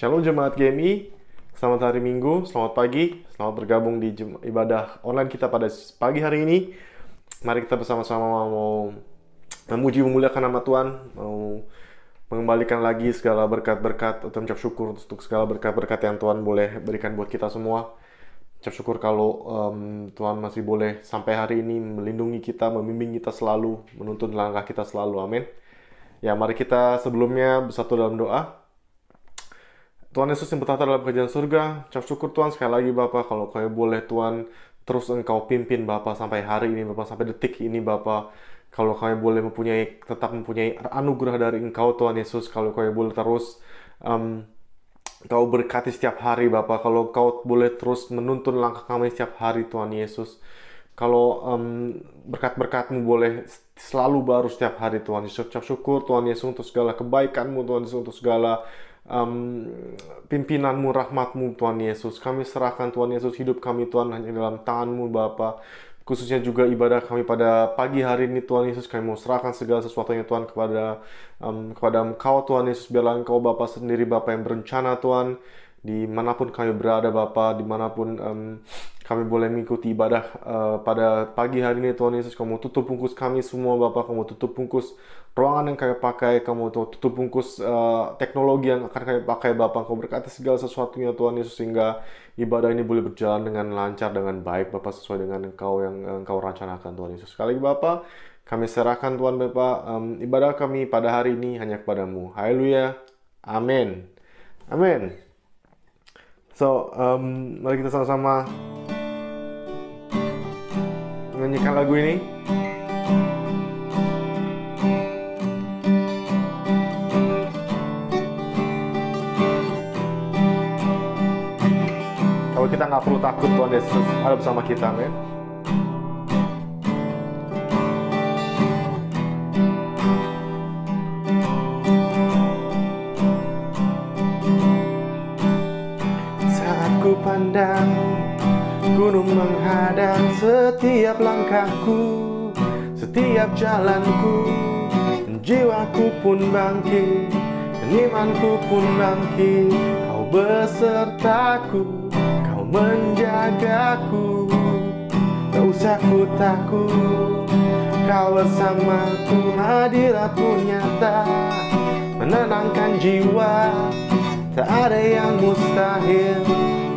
Shalom jemaat GMI, selamat hari Minggu, selamat pagi, selamat bergabung di ibadah online kita pada pagi hari ini. Mari kita bersama-sama mau memuji memuliakan nama Tuhan, mau mengembalikan lagi segala berkat-berkat atau mengucap syukur untuk segala berkat-berkat yang Tuhan boleh berikan buat kita semua. Ucap syukur kalau Tuhan masih boleh sampai hari ini melindungi kita, membimbing kita selalu, menuntun langkah kita selalu, amin. Ya, mari kita sebelumnya bersatu dalam doa. Tuhan Yesus yang bertahta dalam kerajaan surga, ucap syukur Tuhan sekali lagi Bapa, kalau Kau boleh Tuhan terus Engkau pimpin Bapa sampai hari ini Bapa, sampai detik ini Bapa. Kalau Kau boleh tetap mempunyai anugerah dari Engkau Tuhan Yesus, kalau Kau boleh terus Kau berkati setiap hari Bapa, kalau Kau boleh terus menuntun langkah kami setiap hari Tuhan Yesus. Kalau berkat-berkat-Mu boleh selalu baru setiap hari Tuhan Yesus. Ucap syukur Tuhan Yesus untuk segala kebaikan-Mu Tuhan Yesus, untuk segala pimpinan-Mu, rahmat-Mu Tuhan Yesus. Kami serahkan Tuhan Yesus hidup kami Tuhan hanya dalam tangan-Mu Bapa. Khususnya juga ibadah kami pada pagi hari ini Tuhan Yesus, kami mau serahkan segala sesuatunya Tuhan kepada Engkau Tuhan Yesus. Biarlah Engkau Bapa sendiri Bapa yang berencana Tuhan, dimanapun kami berada Bapa, dimanapun kami boleh mengikuti ibadah pada pagi hari ini Tuhan Yesus. Kamu tutup bungkus kami semua Bapa, kamu tutup bungkus ruangan yang kami pakai, kamu tutup bungkus teknologi yang akan kami pakai Bapa. Kau berkati segala sesuatunya Tuhan Yesus, sehingga ibadah ini boleh berjalan dengan lancar, dengan baik Bapa, sesuai dengan Engkau yang Engkau rencanakan Tuhan Yesus. Sekali lagi Bapa, kami serahkan Tuhan Bapa, ibadah kami pada hari ini hanya kepadamu. Haleluya, amin, amin. So, mari kita sama-sama menyanyikan lagu ini. Kalau kita nggak perlu takut, Tuhan Yesus ada bersama kita, amin. Pandang gunung menghadang setiap langkahku, setiap jalanku, jiwaku pun bangkit, imanku pun bangkit. Kau besertaku, Kau menjagaku, tak usah ku takut. Kau bersamaku, hadirat-Mu nyata, menenangkan jiwa. Tak ada yang mustahil,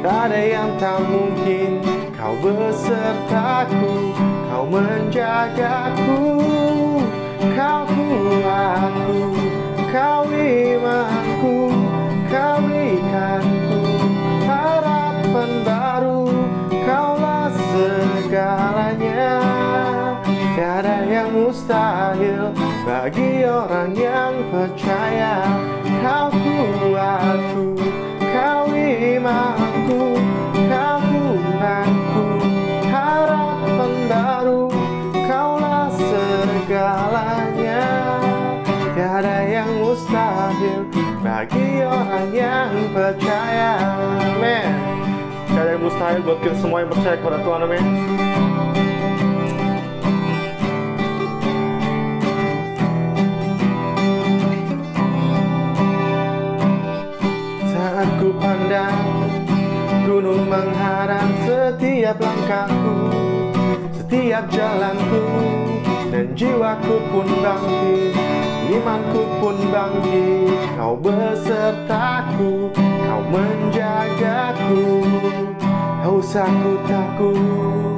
tak ada yang tak mungkin. Kau besertaku, Kau menjagaku. Kau kuatku, Kau imanku, Kau berikanku harapan baru. Kaulah segalanya, tiada yang mustahil bagi orang yang percaya. Kau kuatku, Kau imanku, Kau Tuhanku, harapan baru. Kaulah segalanya, tiada yang mustahil bagi orang yang percaya. Amin. Tiada yang mustahil buat kita semua yang percaya kepada Tuhan, amin. Ku pandang gunung menghadang setiap langkahku, setiap jalanku, dan jiwaku pun bangkit, imanku pun bangkit. Kau besertaku, Kau menjagaku, tak usah ku takut.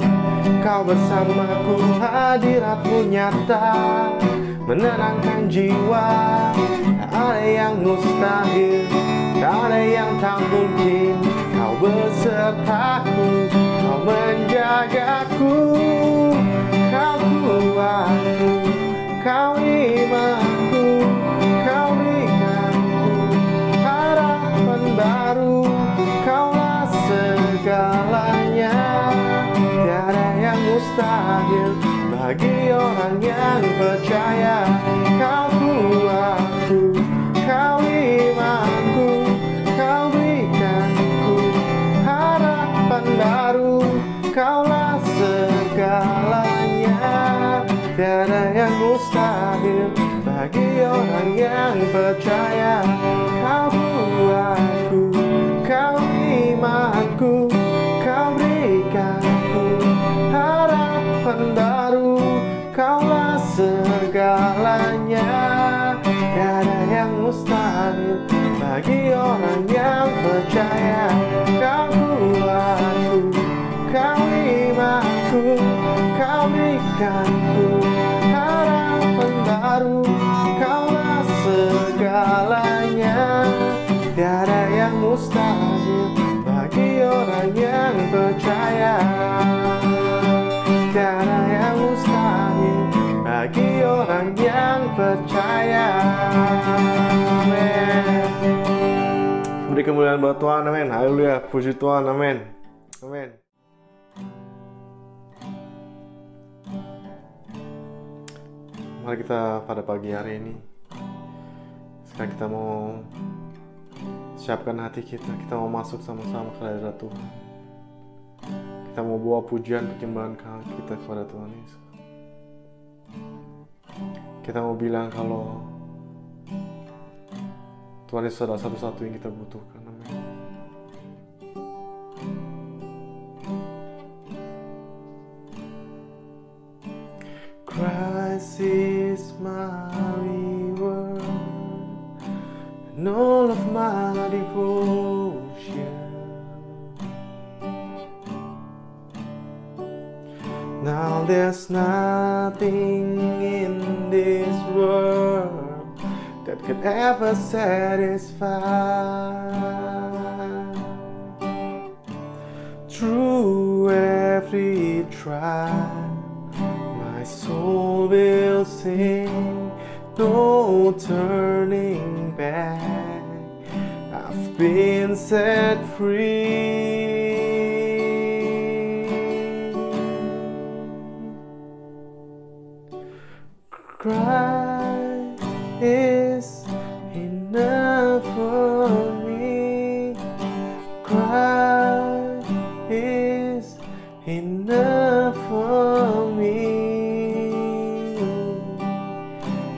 Kau bersamaku, hadirat-Mu nyata, menenangkan jiwa. Tak ada yang mustahil, tak ada yang tak mungkin. Kau besertaku, Kau menjagaku. Kau kuatku, Kau imanku, Kau berikanku harapan baru. Kaulah segalanya, tiada yang mustahil bagi orang yang percaya. Kau kuatku, Kau imanku, Kau berikanku harapan baru. Kaulah segalanya, tiada yang mustahil bagi orang yang percaya. Kau kuatku, mustahil bagi orang yang percaya. Kau kuatku, kau imanku, kau berikanku harapan baru. Kaulah segalanya, tiada yang mustahil bagi orang yang percaya. Tiada yang mustahil bagi orang yang percaya. Amin. Beri kemuliaan buat Tuhan, amin. Haleluya, puji Tuhan, amin. Amin. Mari kita pada pagi hari ini, sekarang kita mau siapkan hati kita mau masuk sama-sama ke hadirat Tuhan. Kita mau bawa pujian penyembahan kita kepada Tuhan Yesus. Kita mau bilang kalau Tuhan Yesus adalah satu-satu yang kita butuhkan. Amin. Christ is my reward and all of my devotion. Now there's nothing in this world that could ever satisfy. Through every trial, my soul will sing, no turning back. I've been set free. Christ is enough for me. Christ is enough for me.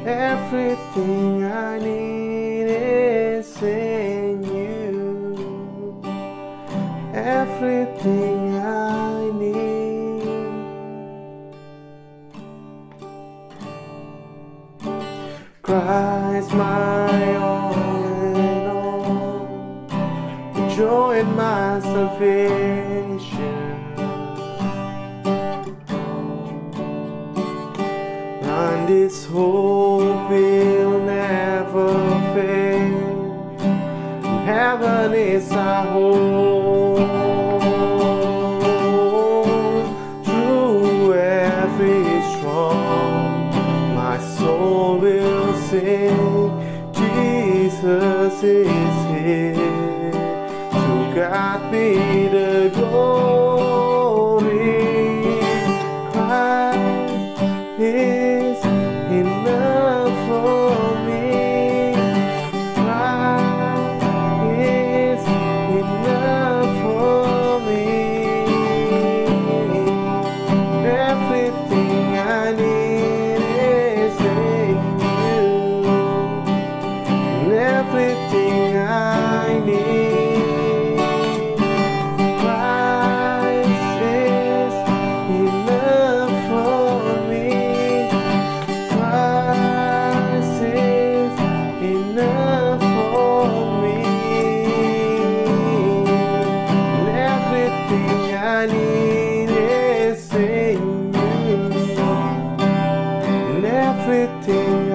Everything I need is in you. Everything I need. Christ, my all in all, the joy in my salvation. And this hope will never fail. Heaven is our home. Through every storm, my soul will sing. Jesus is here. To God be the glory. Christ is enough for me. Christ is enough for me. Everything I need is in you. And everything I need. Christ is enough for me. Christ is enough for me. And everything I need is in you. And everything I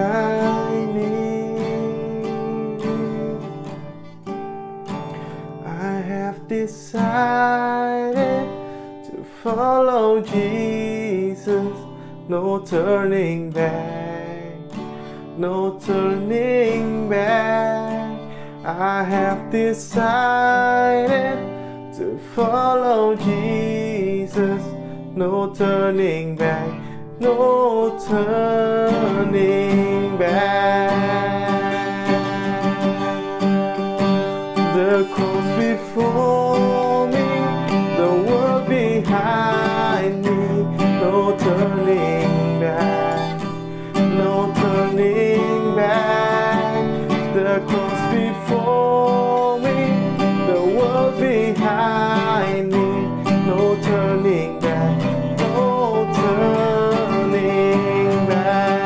need. I have decided to follow Jesus. No turning back, no turning back. I have decided to follow Jesus. No turning back, no turning back. The cross before me, the world behind me. No turning back, no turning back. The cross before me, the world behind me. No turning back, no turning back.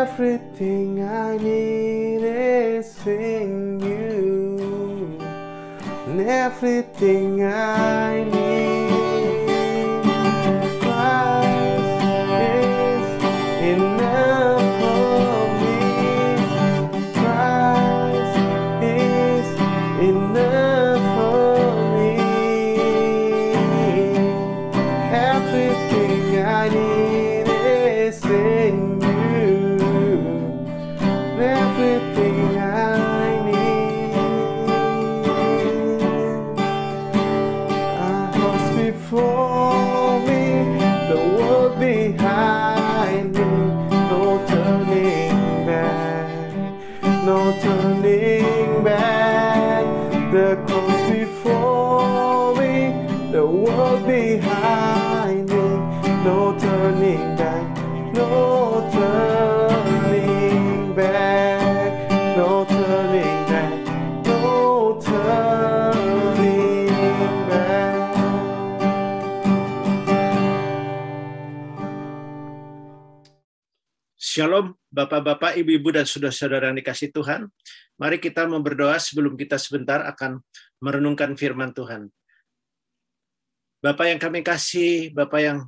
Everything I need is in you. And everything I need, Christ is enough for me. Christ is enough for me. Everything I need is in you. Everything I need. Cross before me, the world behind me. No turning back, no turning back. The cross before me, the world behind me. No turning back, no turning back, no turning back, no turning back. Shalom, Bapak-Bapak, Ibu-Ibu, dan Saudara-saudara yang dikasihi Tuhan. Mari kita mau berdoa sebelum kita sebentar akan merenungkan firman Tuhan. Bapak yang kami kasih, Bapak yang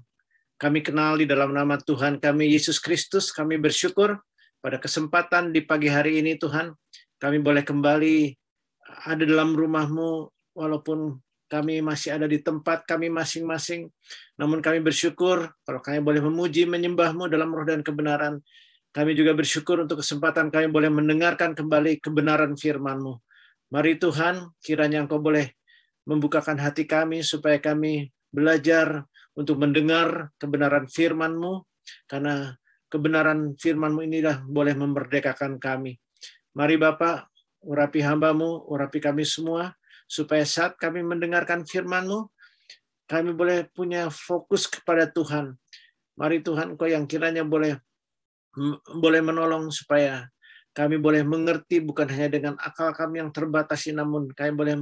kami kenal di dalam nama Tuhan kami, Yesus Kristus, kami bersyukur pada kesempatan di pagi hari ini, Tuhan. Kami boleh kembali ada dalam rumah-Mu, walaupun kami masih ada di tempat kami masing-masing. Namun kami bersyukur kalau kami boleh memuji, menyembah-Mu dalam roh dan kebenaran. Kami juga bersyukur untuk kesempatan kami boleh mendengarkan kembali kebenaran firman-Mu. Mari Tuhan, kiranya Engkau boleh membukakan hati kami supaya kami belajar untuk mendengar kebenaran firman-Mu, karena kebenaran firman-Mu inilah boleh memerdekakan kami. Mari Bapak, urapi hamba-Mu, urapi kami semua, supaya saat kami mendengarkan firman-Mu, kami boleh punya fokus kepada Tuhan. Mari Tuhan, Engkau yang kiranya boleh menolong supaya kami boleh mengerti bukan hanya dengan akal kami yang terbatas, namun kami boleh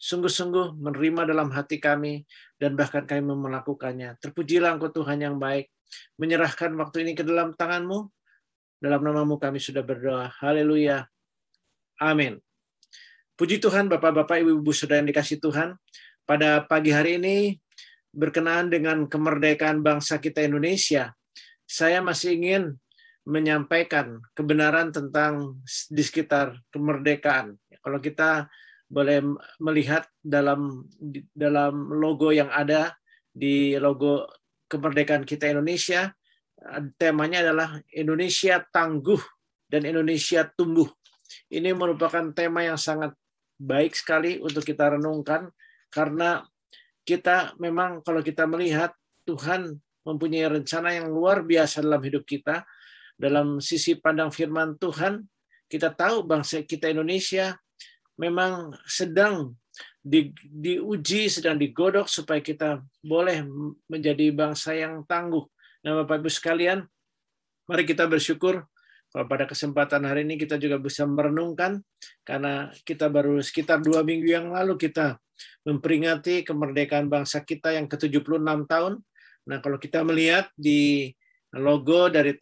sungguh-sungguh menerima dalam hati kami dan bahkan kami melakukannya. Terpujilah Engkau Tuhan yang baik. Menyerahkan waktu ini ke dalam tangan-Mu. Dalam nama-Mu kami sudah berdoa. Haleluya. Amin. Puji Tuhan, Bapak-Bapak, Ibu-Ibu, Saudara yang dikasihi Tuhan. Pada pagi hari ini, berkenaan dengan kemerdekaan bangsa kita Indonesia, saya masih ingin menyampaikan kebenaran tentang di sekitar kemerdekaan. Kalau kita boleh melihat dalam logo yang ada, di logo kemerdekaan kita Indonesia, temanya adalah Indonesia Tangguh dan Indonesia Tumbuh. Ini merupakan tema yang sangat baik sekali untuk kita renungkan, karena kita memang kalau kita melihat Tuhan mempunyai rencana yang luar biasa dalam hidup kita. Dalam sisi pandang firman Tuhan, kita tahu bangsa kita Indonesia memang sedang diuji, sedang digodok supaya kita boleh menjadi bangsa yang tangguh. Nah, Bapak Ibu sekalian, mari kita bersyukur kalau pada kesempatan hari ini kita juga bisa merenungkan, karena kita baru sekitar 2 minggu yang lalu kita memperingati kemerdekaan bangsa kita yang ke-76 tahun. Nah, kalau kita melihat di logo dari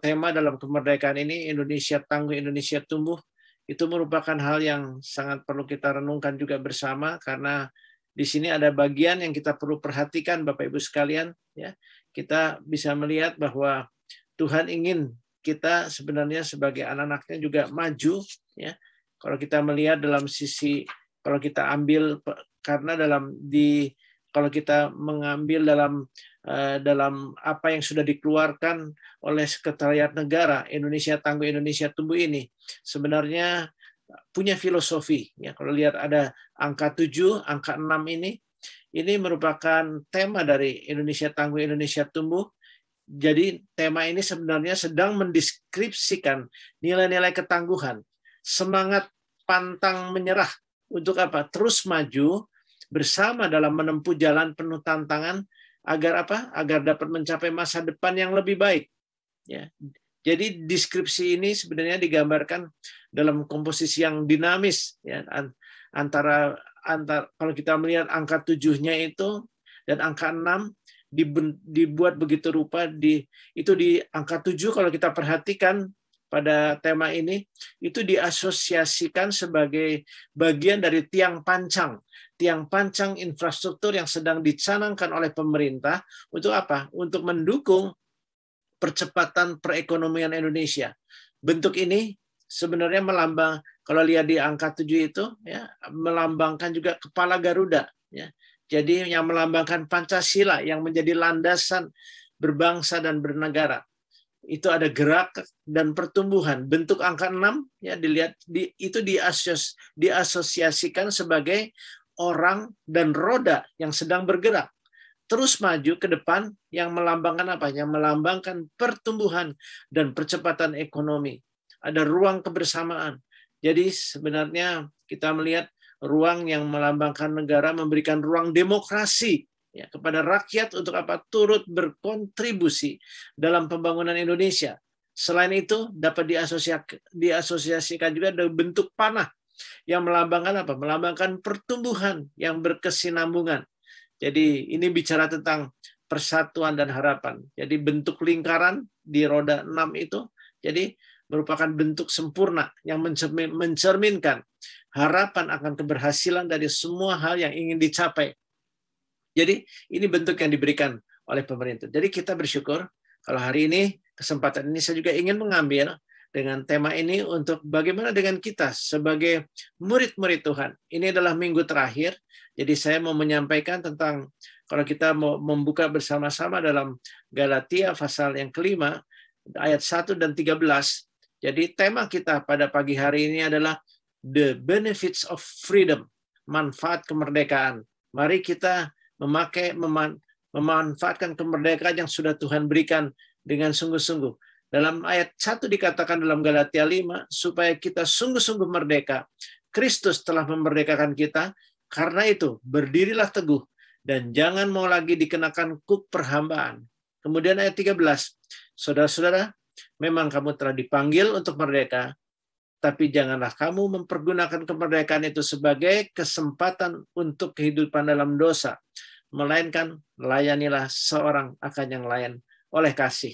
tema dalam kemerdekaan ini, Indonesia Tangguh, Indonesia Tumbuh, itu merupakan hal yang sangat perlu kita renungkan juga bersama, karena di sini ada bagian yang kita perlu perhatikan, Bapak Ibu sekalian. Ya, kita bisa melihat bahwa Tuhan ingin kita sebenarnya sebagai anak-anaknya juga maju. Ya, kalau kita melihat dalam sisi, kalau kita ambil, karena kalau kita mengambil dalam apa yang sudah dikeluarkan oleh Sekretariat Negara, Indonesia Tangguh, Indonesia Tumbuh ini sebenarnya punya filosofi. Ya, kalau lihat ada angka 7, angka 6 ini merupakan tema dari Indonesia Tangguh, Indonesia Tumbuh. Jadi tema ini sebenarnya sedang mendeskripsikan nilai-nilai ketangguhan, semangat pantang menyerah untuk apa? Terus maju bersama dalam menempuh jalan penuh tantangan agar apa? Agar dapat mencapai masa depan yang lebih baik. Ya. Jadi deskripsi ini sebenarnya digambarkan dalam komposisi yang dinamis, ya, antara kalau kita melihat angka 7-nya itu dan angka 6 dibuat begitu rupa. Itu di angka 7 kalau kita perhatikan pada tema ini itu diasosiasikan sebagai bagian dari tiang pancang infrastruktur yang sedang dicanangkan oleh pemerintah untuk apa? Untuk mendukung percepatan perekonomian Indonesia. Bentuk ini sebenarnya melambang, kalau lihat di angka 7 itu ya, melambangkan juga kepala Garuda ya. Jadi yang melambangkan Pancasila yang menjadi landasan berbangsa dan bernegara. Itu ada gerak dan pertumbuhan. Bentuk angka 6 ya, dilihat itu diasosiasikan sebagai orang dan roda yang sedang bergerak terus maju ke depan, yang melambangkan apa? Yang melambangkan pertumbuhan dan percepatan ekonomi. Ada ruang kebersamaan. Jadi sebenarnya kita melihat ruang yang melambangkan negara, memberikan ruang demokrasi ya, kepada rakyat untuk apa? Turut berkontribusi dalam pembangunan Indonesia. Selain itu dapat diasosiasikan juga dengan bentuk panah yang melambangkan apa? Melambangkan pertumbuhan yang berkesinambungan. Jadi ini bicara tentang persatuan dan harapan. Jadi bentuk lingkaran di roda 6 itu jadi merupakan bentuk sempurna yang mencerminkan harapan akan keberhasilan dari semua hal yang ingin dicapai. Jadi ini bentuk yang diberikan oleh pemerintah. Jadi kita bersyukur kalau hari ini, kesempatan ini saya juga ingin mengambil dengan tema ini untuk bagaimana dengan kita sebagai murid-murid Tuhan. Ini adalah minggu terakhir, jadi saya mau menyampaikan tentang, kalau kita mau membuka bersama-sama dalam Galatia pasal yang kelima, ayat 1 dan 13. Jadi tema kita pada pagi hari ini adalah the benefits of freedom, manfaat kemerdekaan. Mari kita memanfaatkan kemerdekaan yang sudah Tuhan berikan dengan sungguh-sungguh. Dalam ayat 1 dikatakan dalam Galatia 5, supaya kita sungguh-sungguh merdeka. Kristus telah memerdekakan kita, karena itu berdirilah teguh, dan jangan mau lagi dikenakan kuk perhambaan. Kemudian ayat 13, saudara-saudara, memang kamu telah dipanggil untuk merdeka, tapi janganlah kamu mempergunakan kemerdekaan itu sebagai kesempatan untuk kehidupan dalam dosa, melainkan layanilah seorang akan yang lain oleh kasih.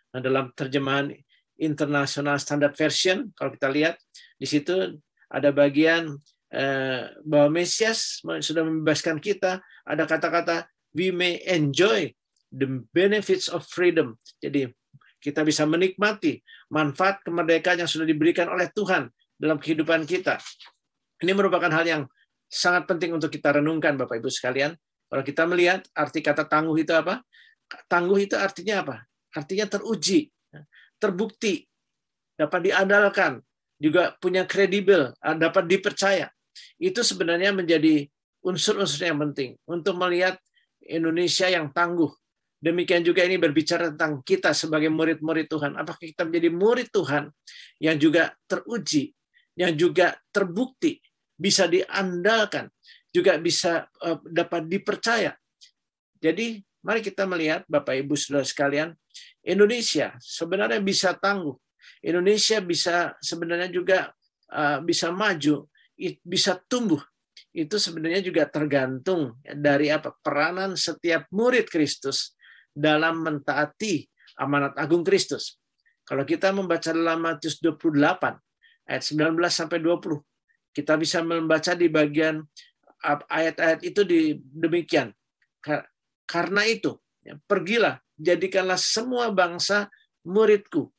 Nah, dalam terjemahan International Standard Version, kalau kita lihat di situ ada bagian bahwa Mesias sudah membebaskan kita. Ada kata-kata we may enjoy the benefits of freedom. Jadi kita bisa menikmati manfaat kemerdekaan yang sudah diberikan oleh Tuhan dalam kehidupan kita. Ini merupakan hal yang sangat penting untuk kita renungkan, Bapak Ibu sekalian. Kalau kita melihat arti kata tangguh itu apa? Tangguh itu artinya apa? Artinya teruji, terbukti, dapat diandalkan, juga punya kredibel, dapat dipercaya. Itu sebenarnya menjadi unsur-unsur yang penting untuk melihat Indonesia yang tangguh. Demikian juga ini berbicara tentang kita sebagai murid-murid Tuhan. Apakah kita menjadi murid Tuhan yang juga teruji, yang juga terbukti, bisa diandalkan, juga bisa dapat dipercaya. Jadi mari kita melihat, Bapak Ibu Saudara sekalian, Indonesia sebenarnya bisa tangguh. Indonesia bisa sebenarnya juga bisa maju, bisa tumbuh. Itu sebenarnya juga tergantung dari apa? Peranan setiap murid Kristus dalam mentaati amanat agung Kristus. Kalau kita membaca dalam Matius 28 ayat 19 sampai 20, kita bisa membaca di bagian ayat-ayat itu demikian. Karena itu, pergilah, jadikanlah semua bangsa muridku,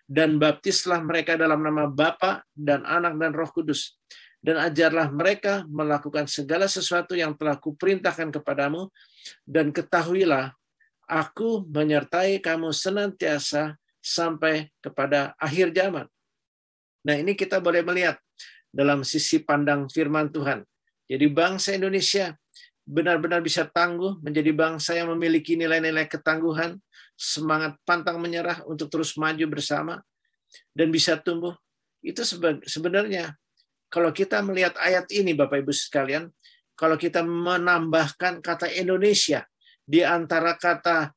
dan baptislah mereka dalam nama Bapa dan Anak dan Roh Kudus, dan ajarlah mereka melakukan segala sesuatu yang telah kuperintahkan kepadamu, dan ketahuilah, aku menyertai kamu senantiasa sampai kepada akhir zaman. Nah, ini kita boleh melihat dalam sisi pandang firman Tuhan. Jadi bangsa Indonesia benar-benar bisa tangguh, menjadi bangsa yang memiliki nilai-nilai ketangguhan, semangat pantang menyerah untuk terus maju bersama, dan bisa tumbuh. Itu sebenarnya, kalau kita melihat ayat ini, Bapak Ibu sekalian, kalau kita menambahkan kata Indonesia di antara kata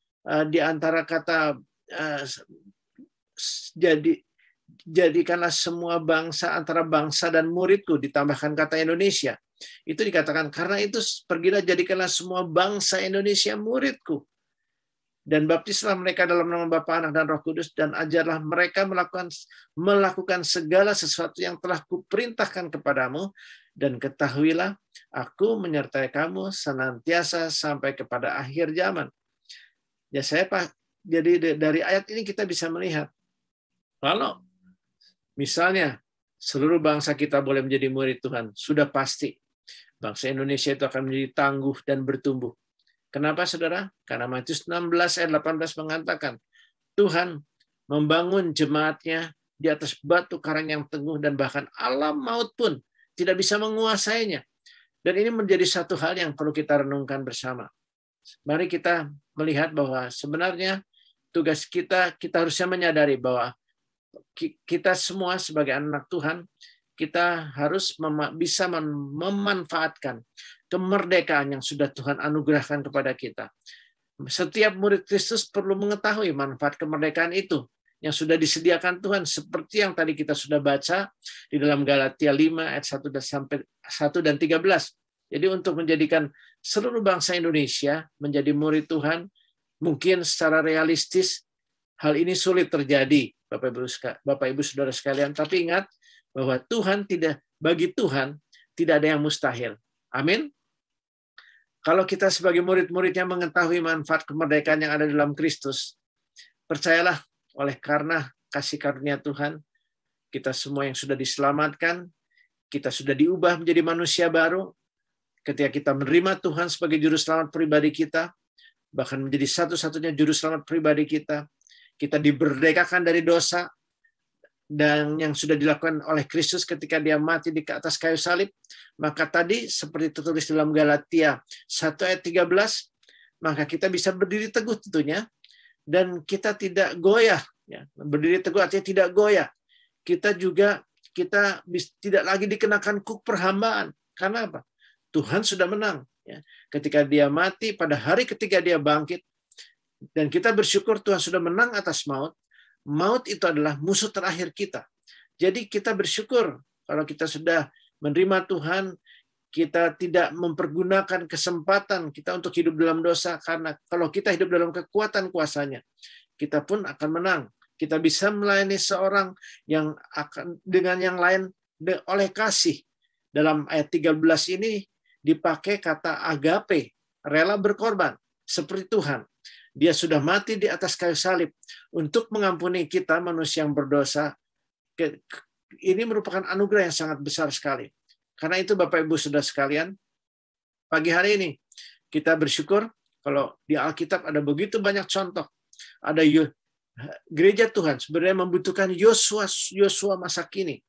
jadikanlah semua bangsa antara bangsa dan muridku, ditambahkan kata Indonesia. Itu dikatakan, karena itu pergilah jadikanlah semua bangsa Indonesia muridku. Dan baptislah mereka dalam nama Bapa, Anak, dan Roh Kudus, dan ajarlah mereka melakukan segala sesuatu yang telah kuperintahkan kepadamu, dan ketahuilah, aku menyertai kamu senantiasa sampai kepada akhir zaman. Ya jadi dari ayat ini kita bisa melihat, kalau misalnya seluruh bangsa kita boleh menjadi murid Tuhan, sudah pasti bangsa Indonesia itu akan menjadi tangguh dan bertumbuh. Kenapa, saudara? Karena Matius 16 ayat 18 mengatakan, Tuhan membangun jemaatnya di atas batu karang yang teguh, dan bahkan alam maut pun tidak bisa menguasainya. Dan ini menjadi satu hal yang perlu kita renungkan bersama. Mari kita melihat bahwa sebenarnya tugas kita harusnya menyadari bahwa kita semua sebagai anak Tuhan, kita harus bisa memanfaatkan kemerdekaan yang sudah Tuhan anugerahkan kepada kita. Setiap murid Kristus perlu mengetahui manfaat kemerdekaan itu yang sudah disediakan Tuhan, seperti yang tadi kita sudah baca di dalam Galatia 5 ayat 1 sampai 1 dan 13. Jadi untuk menjadikan seluruh bangsa Indonesia menjadi murid Tuhan, mungkin secara realistis hal ini sulit terjadi, Bapak Ibu Saudara sekalian, tapi ingat bahwa bagi Tuhan tidak ada yang mustahil. Amin. Kalau kita sebagai murid-muridnya mengetahui manfaat kemerdekaan yang ada dalam Kristus, percayalah, oleh karena kasih karunia Tuhan, kita semua yang sudah diselamatkan, kita sudah diubah menjadi manusia baru, ketika kita menerima Tuhan sebagai juru selamat pribadi kita, bahkan menjadi satu-satunya juru selamat pribadi kita diberdekakan dari dosa, dan yang sudah dilakukan oleh Kristus ketika dia mati di atas kayu salib. Maka tadi seperti tertulis dalam Galatia 1 ayat 13, maka kita bisa berdiri teguh tentunya, dan kita tidak goyah. Ya, berdiri teguh artinya tidak goyah. Kita tidak lagi dikenakan kuk perhambaan. Karena apa? Tuhan sudah menang. Ya. Ketika dia mati, pada hari ketiga dia bangkit, dan kita bersyukur Tuhan sudah menang atas maut. Maut itu adalah musuh terakhir kita. Jadi kita bersyukur kalau kita sudah menerima Tuhan, kita tidak mempergunakan kesempatan kita untuk hidup dalam dosa, karena kalau kita hidup dalam kekuatan kuasanya, kita pun akan menang. Kita bisa melayani seorang yang akan dengan yang lain oleh kasih. Dalam ayat 13 ini dipakai kata agape, rela berkorban, seperti Tuhan. Dia sudah mati di atas kayu salib untuk mengampuni kita manusia yang berdosa. Ini merupakan anugerah yang sangat besar sekali. Karena itu Bapak Ibu Saudara sekalian, pagi hari ini kita bersyukur kalau di Alkitab ada begitu banyak contoh. Ada gereja Tuhan sebenarnya membutuhkan Yosua masa kini,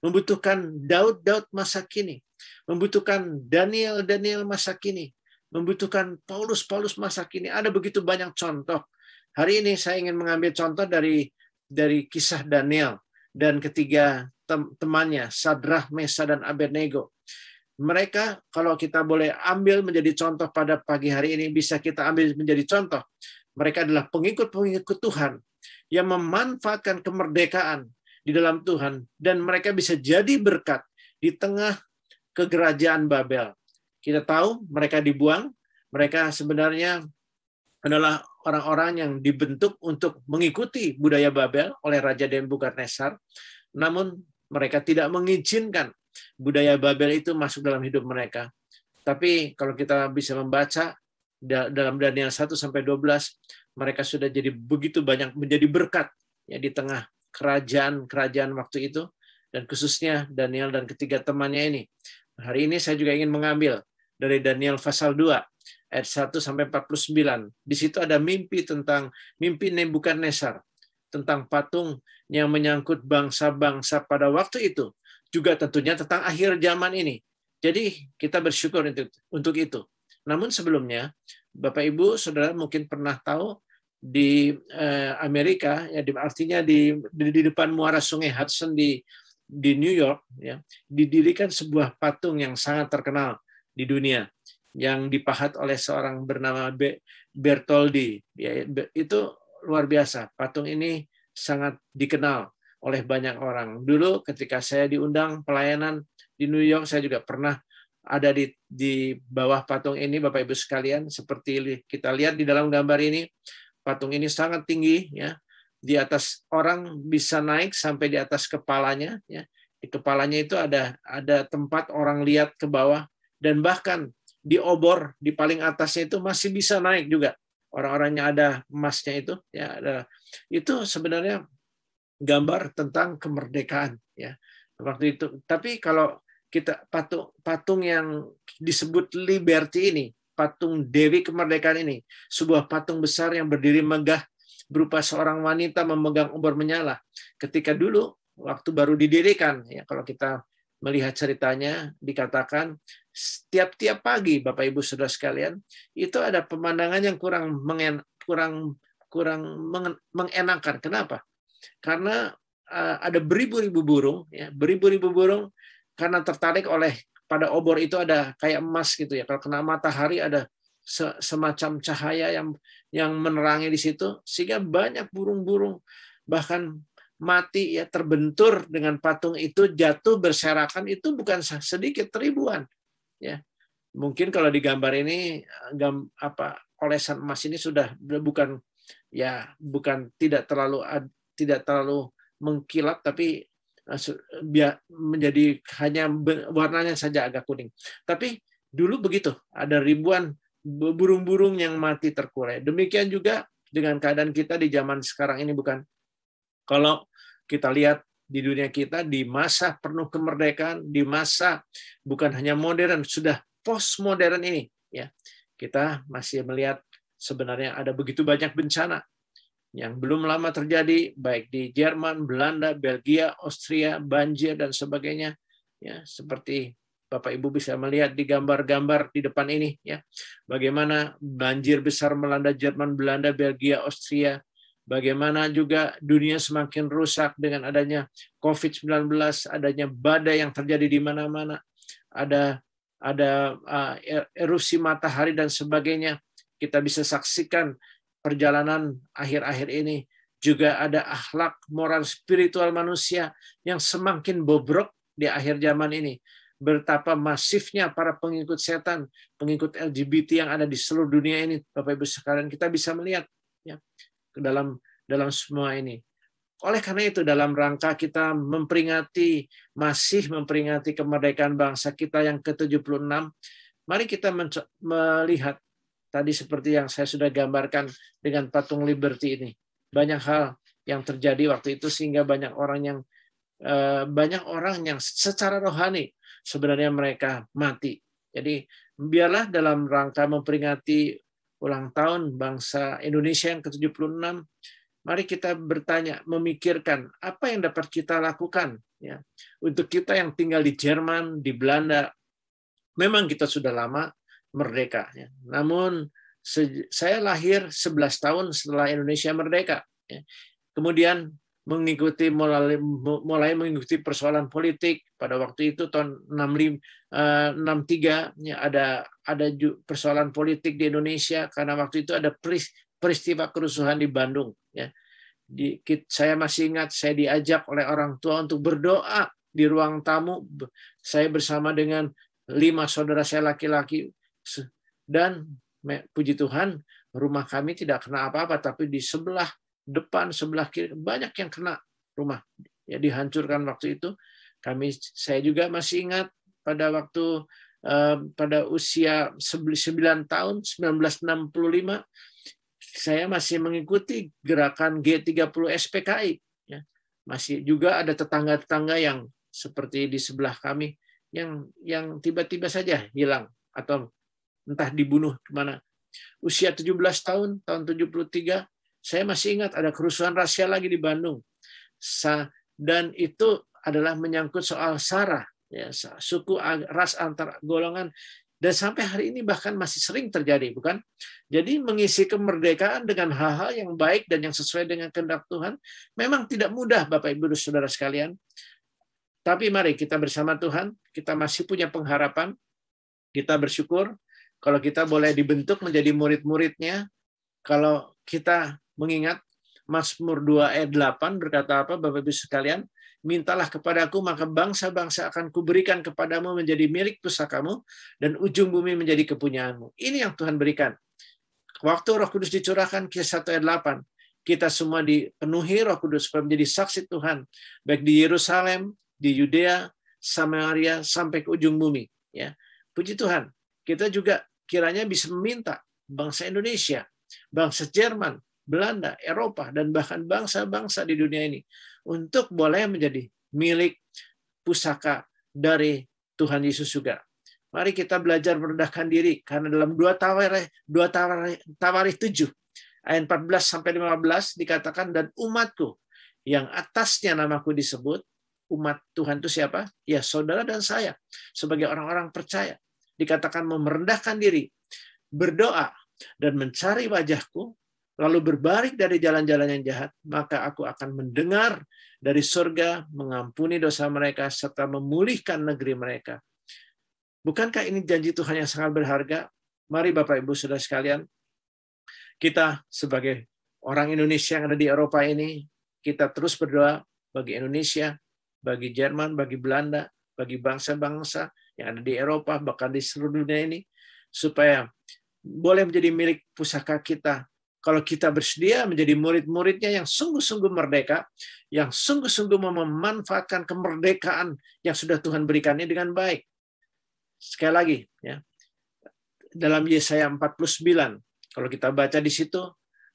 membutuhkan Daud masa kini, membutuhkan Daniel masa kini, membutuhkan Paulus masa kini. Ada begitu banyak contoh. Hari ini saya ingin mengambil contoh dari kisah Daniel dan ketiga temannya, Sadrah, Mesa, dan Abednego. Mereka, kalau kita boleh ambil menjadi contoh pada pagi hari ini, bisa kita ambil menjadi contoh. Mereka adalah pengikut-pengikut Tuhan yang memanfaatkan kemerdekaan di dalam Tuhan, dan mereka bisa jadi berkat di tengah kegerajaan Babel. Kita tahu mereka dibuang, mereka sebenarnya adalah orang-orang yang dibentuk untuk mengikuti budaya Babel oleh Raja Nebukadnezar, namun mereka tidak mengizinkan budaya Babel itu masuk dalam hidup mereka. Tapi kalau kita bisa membaca dalam Daniel 1-12, mereka sudah jadi begitu banyak menjadi berkat ya di tengah kerajaan waktu itu, dan khususnya Daniel dan ketiga temannya ini. Hari ini saya juga ingin mengambil dari Daniel pasal 2 ayat 1-49. Di situ ada mimpi Nebukadnezar tentang patung yang menyangkut bangsa-bangsa pada waktu itu, juga tentunya tentang akhir zaman ini. Jadi kita bersyukur untuk itu. Namun sebelumnya, Bapak Ibu Saudara mungkin pernah tahu di Amerika, ya artinya di depan muara Sungai Hudson di New York, ya, didirikan sebuah patung yang sangat terkenal di dunia yang dipahat oleh seorang bernama Bertoldi. Ya, itu luar biasa. Patung ini sangat dikenal oleh banyak orang. Dulu ketika saya diundang pelayanan di New York, saya juga pernah ada di bawah patung ini, Bapak Ibu sekalian, seperti kita lihat di dalam gambar ini. Patung ini sangat tinggi, ya, di atas orang bisa naik sampai di atas kepalanya, ya. Di kepalanya itu ada tempat orang lihat ke bawah, dan bahkan di obor di paling atasnya itu masih bisa naik juga. Orang-orangnya ada emasnya itu, ya, itu sebenarnya gambar tentang kemerdekaan, ya, waktu itu. Tapi kalau kita patung yang disebut Liberty ini, patung Dewi Kemerdekaan ini, sebuah patung besar yang berdiri megah berupa seorang wanita memegang obor menyala. Ketika dulu waktu baru didirikan, ya, kalau kita melihat ceritanya, dikatakan tiap-tiap pagi, Bapak Ibu Saudara sekalian, itu ada pemandangan yang kurang mengenakan. Kenapa? Karena ada beribu-ribu burung, ya, beribu-ribu burung, karena tertarik oleh pada obor itu ada kayak emas gitu, ya. Kalau kena matahari ada semacam cahaya yang menerangi di situ, sehingga banyak burung-burung bahkan mati, ya, terbentur dengan patung itu, jatuh berserakan, itu bukan sedikit, ribuan, ya. Mungkin kalau di gambar ini olesan emas ini sudah bukan tidak terlalu mengkilap, tapi menjadi hanya warnanya saja agak kuning. Tapi dulu begitu, ada ribuan burung-burung yang mati terkulai. Demikian juga dengan keadaan kita di zaman sekarang ini, bukan? Kalau kita lihat di dunia kita di masa penuh kemerdekaan, di masa bukan hanya modern, sudah postmodern ini, ya, kita masih melihat sebenarnya ada begitu banyak bencana yang belum lama terjadi, baik di Jerman, Belanda, Belgia, Austria, banjir dan sebagainya, ya, seperti Bapak Ibu bisa melihat di gambar-gambar di depan ini, ya, bagaimana banjir besar melanda Jerman, Belanda, Belgia, Austria, bagaimana juga dunia semakin rusak dengan adanya COVID-19, adanya badai yang terjadi di mana-mana, ada erupsi matahari dan sebagainya. Kita bisa saksikan perjalanan akhir-akhir ini, juga ada akhlak moral spiritual manusia yang semakin bobrok di akhir zaman ini. Betapa masifnya para pengikut setan, pengikut LGBT yang ada di seluruh dunia ini, Bapak Ibu sekalian, kita bisa melihat, ya, ke dalam semua ini. Oleh karena itu, dalam rangka kita masih memperingati kemerdekaan bangsa kita yang ke-76, mari kita melihat tadi seperti yang saya sudah gambarkan dengan patung Liberty ini. Banyak hal yang terjadi waktu itu sehingga banyak orang yang secara rohani sebenarnya mereka mati. Jadi biarlah dalam rangka memperingati ulang tahun bangsa Indonesia yang ke-76, mari kita bertanya, memikirkan apa yang dapat kita lakukan, ya, untuk kita yang tinggal di Jerman, di Belanda. Memang kita sudah lama merdeka, ya. Namun saya lahir 11 tahun setelah Indonesia merdeka, ya. Kemudian mulai mengikuti persoalan politik pada waktu itu tahun 63, ya, ada persoalan politik di Indonesia karena waktu itu ada peristiwa kerusuhan di Bandung, ya. Saya masih ingat saya diajak oleh orang tua untuk berdoa di ruang tamu. Saya bersama dengan 5 saudara saya laki-laki, dan puji Tuhan rumah kami tidak kena apa-apa, tapi di sebelah depan, sebelah kiri banyak yang kena rumah, ya, dihancurkan waktu itu. Saya juga masih ingat pada waktu pada usia 9 tahun 1965, saya masih mengikuti gerakan G30 SPKI, ya. Masih juga ada tetangga-tetangga yang seperti di sebelah kami yang tiba-tiba saja hilang atau entah dibunuh kemana. Usia 17 tahun 73, saya masih ingat ada kerusuhan rasial lagi di Bandung. Dan itu adalah menyangkut soal sara, ya, suku, ras, antar golongan. Dan sampai hari ini bahkan masih sering terjadi, bukan? Jadi mengisi kemerdekaan dengan hal-hal yang baik dan yang sesuai dengan kehendak Tuhan memang tidak mudah, Bapak Ibu Saudara sekalian. Tapi mari kita bersama Tuhan, kita masih punya pengharapan. Kita bersyukur kalau kita boleh dibentuk menjadi murid-muridnya. Kalau kita mengingat Mazmur 2 ayat 8 berkata apa, Bapak Ibu sekalian? Mintalah kepadaku, maka bangsa-bangsa akan kuberikan kepadamu menjadi milik pusakamu, dan ujung bumi menjadi kepunyaanmu. Ini yang Tuhan berikan. Waktu Roh Kudus dicurahkan, Kisah 1 ayat 8, kita semua dipenuhi Roh Kudus supaya menjadi saksi Tuhan, baik di Yerusalem, di Yudea, Samaria, sampai ke ujung bumi. Ya, puji Tuhan. Kita juga kiranya bisa meminta bangsa Indonesia, bangsa Jerman, Belanda, Eropa, dan bahkan bangsa-bangsa di dunia ini untuk boleh menjadi milik pusaka dari Tuhan Yesus juga. Mari kita belajar merendahkan diri, karena dalam 2 Tawarikh 7 ayat 14 sampai 15 dikatakan, dan umatku yang atasnya namaku disebut. Umat Tuhan itu siapa? Ya, saudara dan saya sebagai orang-orang percaya. Dikatakan merendahkan diri, berdoa dan mencari wajahku, lalu berbalik dari jalan-jalan yang jahat, maka aku akan mendengar dari surga, mengampuni dosa mereka serta memulihkan negeri mereka. Bukankah ini janji Tuhan yang sangat berharga? Mari Bapak Ibu Saudara sekalian, kita sebagai orang Indonesia yang ada di Eropa ini, kita terus berdoa bagi Indonesia, bagi Jerman, bagi Belanda, bagi bangsa-bangsa yang ada di Eropa, bahkan di seluruh dunia ini, supaya boleh menjadi milik pusaka kita. Kalau kita bersedia menjadi murid-muridnya yang sungguh-sungguh merdeka, yang sungguh-sungguh memanfaatkan kemerdekaan yang sudah Tuhan berikannya dengan baik. Sekali lagi, ya, dalam Yesaya 49, kalau kita baca di situ,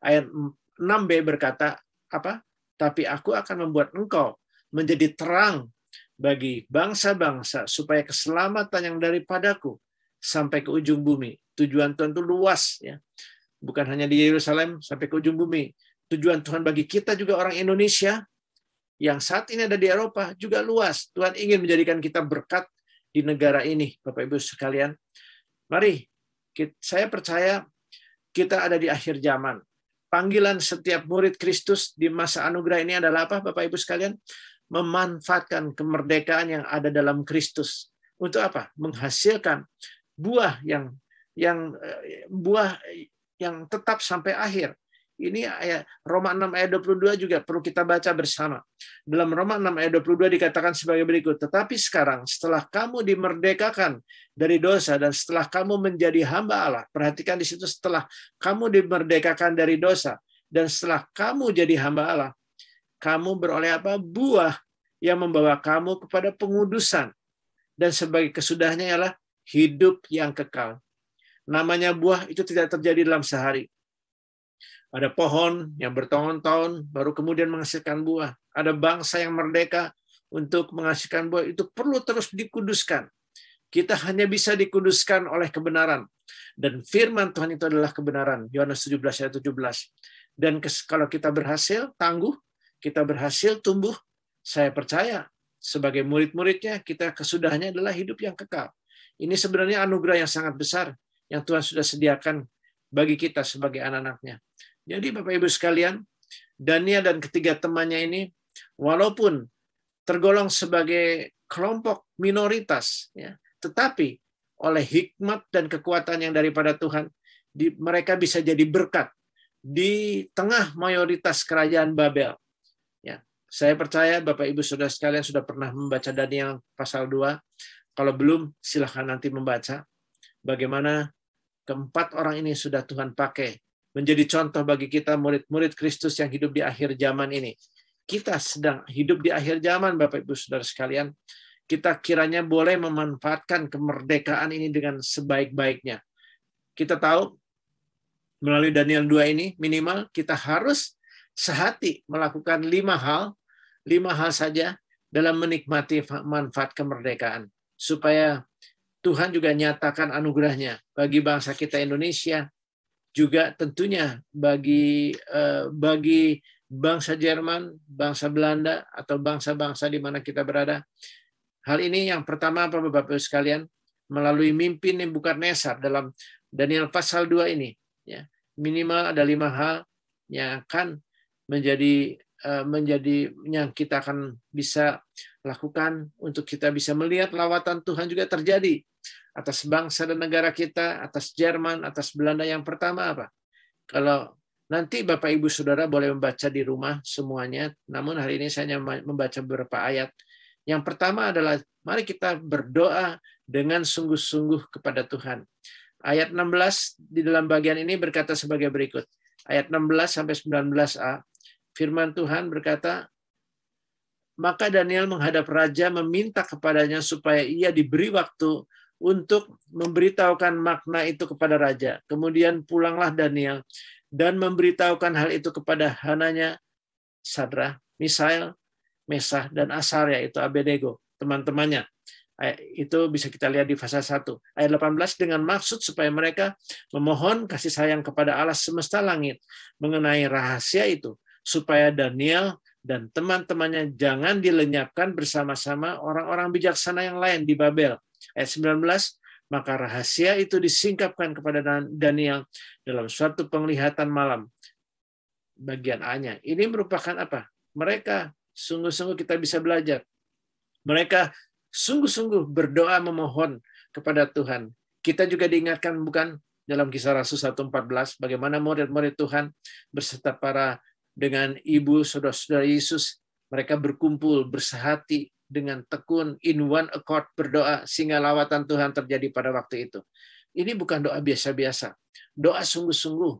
ayat 6b berkata, apa? Tapi aku akan membuat engkau menjadi terang bagi bangsa-bangsa, supaya keselamatan yang daripadaku sampai ke ujung bumi. Tujuan Tuhan itu luas, ya. Bukan hanya di Yerusalem sampai ke ujung bumi. Tujuan Tuhan bagi kita juga orang Indonesia yang saat ini ada di Eropa juga luas. Tuhan ingin menjadikan kita berkat di negara ini, Bapak Ibu sekalian. Mari, saya percaya kita ada di akhir zaman. Panggilan setiap murid Kristus di masa anugerah ini adalah apa, Bapak Ibu sekalian? Memanfaatkan kemerdekaan yang ada dalam Kristus. Untuk apa? Menghasilkan buah yang tetap sampai akhir. Ini ayat Roma 6 ayat 22 juga perlu kita baca bersama. Dalam Roma 6 ayat 22 dikatakan sebagai berikut, tetapi sekarang setelah kamu dimerdekakan dari dosa dan setelah kamu menjadi hamba Allah, perhatikan di situ, setelah kamu dimerdekakan dari dosa dan setelah kamu jadi hamba Allah, kamu beroleh apa? Buah yang membawa kamu kepada pengudusan, dan sebagai kesudahnya ialah hidup yang kekal. Namanya buah itu tidak terjadi dalam sehari. Ada pohon yang bertahun-tahun baru kemudian menghasilkan buah. Ada bangsa yang merdeka untuk menghasilkan buah, itu perlu terus dikuduskan. Kita hanya bisa dikuduskan oleh kebenaran. Dan firman Tuhan itu adalah kebenaran. Yohanes 17 ayat 17. Dan kalau kita berhasil tangguh, kita berhasil tumbuh, saya percaya sebagai murid-muridnya, kita kesudahnya adalah hidup yang kekal. Ini sebenarnya anugerah yang sangat besar yang Tuhan sudah sediakan bagi kita sebagai anak-anaknya. Jadi Bapak Ibu sekalian, Daniel dan ketiga temannya ini, walaupun tergolong sebagai kelompok minoritas, ya, tetapi oleh hikmat dan kekuatan yang daripada Tuhan, mereka bisa jadi berkat di tengah mayoritas kerajaan Babel. Ya, saya percaya Bapak Ibu Saudara sekalian sudah pernah membaca Daniel pasal 2. Kalau belum, silahkan nanti membaca bagaimana keempat orang ini sudah Tuhan pakai menjadi contoh bagi kita murid-murid Kristus yang hidup di akhir zaman ini. Kita sedang hidup di akhir zaman, Bapak Ibu Saudara sekalian. Kita kiranya boleh memanfaatkan kemerdekaan ini dengan sebaik-baiknya. Kita tahu melalui Daniel 2 ini minimal kita harus sehati melakukan 5 hal saja dalam menikmati manfaat kemerdekaan, supaya Tuhan juga nyatakan anugerahnya bagi bangsa kita Indonesia, juga tentunya bagi bangsa Jerman, bangsa Belanda, atau bangsa-bangsa di mana kita berada. Hal ini yang pertama apa Bapak-Ibu sekalian, melalui mimpi Nebukadnezar dalam Daniel pasal 2 ini, ya, minimal ada 5 hal yang akan menjadi yang kita akan bisa lakukan untuk kita bisa melihat lawatan Tuhan juga terjadi atas bangsa dan negara kita, atas Jerman, atas Belanda. Yang pertama apa? Kalau nanti Bapak Ibu Saudara boleh membaca di rumah semuanya, namun hari ini saya hanya membaca beberapa ayat. Yang pertama adalah mari kita berdoa dengan sungguh-sungguh kepada Tuhan. Ayat 16 di dalam bagian ini berkata sebagai berikut. Ayat 16 sampai 19a. Firman Tuhan berkata, maka Daniel menghadap raja meminta kepadanya supaya ia diberi waktu untuk memberitahukan makna itu kepada raja. Kemudian pulanglah Daniel dan memberitahukan hal itu kepada Hananya, Sadrah, Misael, Mesah, dan Asaria, itu Abednego, teman-temannya. Itu bisa kita lihat di pasal 1. Ayat 18, dengan maksud supaya mereka memohon kasih sayang kepada Allah semesta langit mengenai rahasia itu, supaya Daniel dan teman-temannya jangan dilenyapkan bersama-sama orang-orang bijaksana yang lain di Babel. Ayat 19, maka rahasia itu disingkapkan kepada Daniel dalam suatu penglihatan malam. Bagian A-nya. Ini merupakan apa? Mereka sungguh-sungguh kita bisa belajar. Mereka sungguh-sungguh berdoa memohon kepada Tuhan. Kita juga diingatkan bukan dalam Kisah Rasul 1:14 bagaimana murid-murid Tuhan beserta dengan ibu saudara-saudara Yesus, mereka berkumpul bersehati dengan tekun in one accord berdoa sehingga lawatan Tuhan terjadi pada waktu itu. Ini bukan doa biasa-biasa. Doa sungguh-sungguh,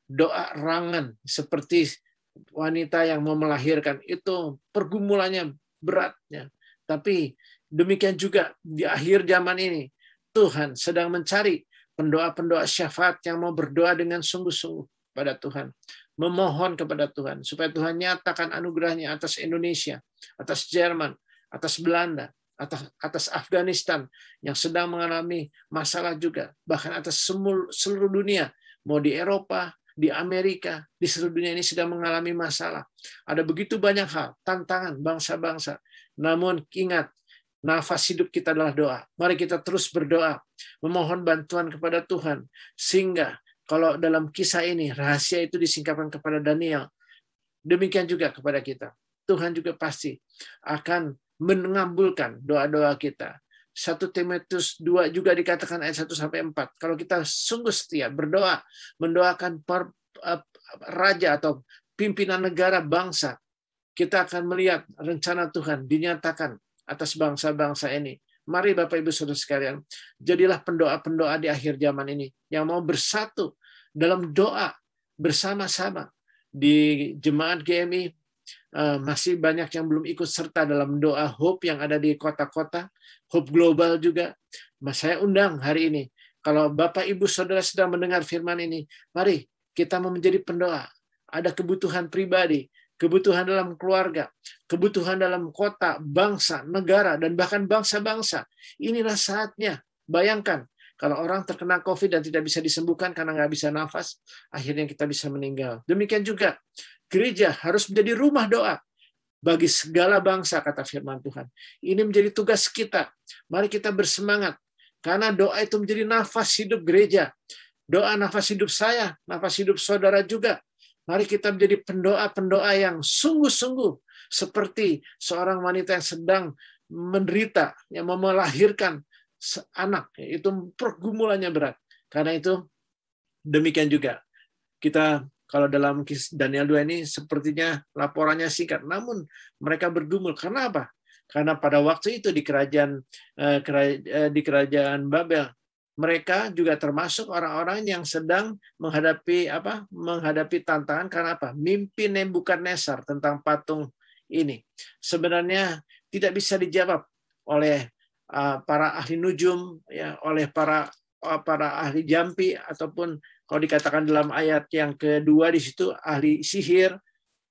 doa rangan seperti wanita yang mau melahirkan, itu pergumulannya beratnya. Tapi demikian juga di akhir zaman ini, Tuhan sedang mencari pendoa-pendoa syafaat yang mau berdoa dengan sungguh-sungguh pada Tuhan. Memohon kepada Tuhan, supaya Tuhan nyatakan anugerahnya atas Indonesia, atas Jerman, atas Belanda, atas Afghanistan yang sedang mengalami masalah juga, bahkan atas seluruh dunia, mau di Eropa, di Amerika, di seluruh dunia ini sedang mengalami masalah. Ada begitu banyak hal, tantangan bangsa-bangsa. Namun ingat, nafas hidup kita adalah doa. Mari kita terus berdoa, memohon bantuan kepada Tuhan, sehingga kalau dalam kisah ini rahasia itu disingkapkan kepada Daniel, demikian juga kepada kita. Tuhan juga pasti akan mengabulkan doa-doa kita. 1 Timotius 2 juga dikatakan ayat 1-4. Kalau kita sungguh setia berdoa, mendoakan raja atau pimpinan negara bangsa, kita akan melihat rencana Tuhan dinyatakan atas bangsa-bangsa ini. Mari Bapak Ibu Saudara sekalian, jadilah pendoa-pendoa di akhir zaman ini yang mau bersatu dalam doa bersama-sama. Di jemaat GMI masih banyak yang belum ikut serta dalam doa Hope yang ada di kota-kota, Hope Global juga. Saya undang hari ini, kalau Bapak Ibu Saudara sedang mendengar firman ini, mari kita mau menjadi pendoa. Ada kebutuhan pribadi, kebutuhan dalam keluarga, kebutuhan dalam kota, bangsa, negara, dan bahkan bangsa-bangsa. Inilah saatnya. Bayangkan, kalau orang terkena COVID dan tidak bisa disembuhkan karena nggak bisa nafas, akhirnya kita bisa meninggal. Demikian juga, gereja harus menjadi rumah doa bagi segala bangsa, kata firman Tuhan. Ini menjadi tugas kita. Mari kita bersemangat, karena doa itu menjadi nafas hidup gereja. Doa nafas hidup saya, nafas hidup saudara juga. Mari kita menjadi pendoa-pendoa yang sungguh-sungguh seperti seorang wanita yang sedang menderita, yang mau melahirkan anak. Itu pergumulannya berat. Karena itu demikian juga. Kita kalau dalam Daniel 2 ini sepertinya laporannya singkat, namun mereka bergumul. Karena apa? Karena pada waktu itu di kerajaan Babel, mereka juga termasuk orang-orang yang sedang menghadapi tantangan karena apa? Mimpi Nebukadnezar tentang patung ini sebenarnya tidak bisa dijawab oleh para ahli nujum, ya, oleh para ahli jampi, ataupun kalau dikatakan dalam ayat yang kedua di situ ahli sihir.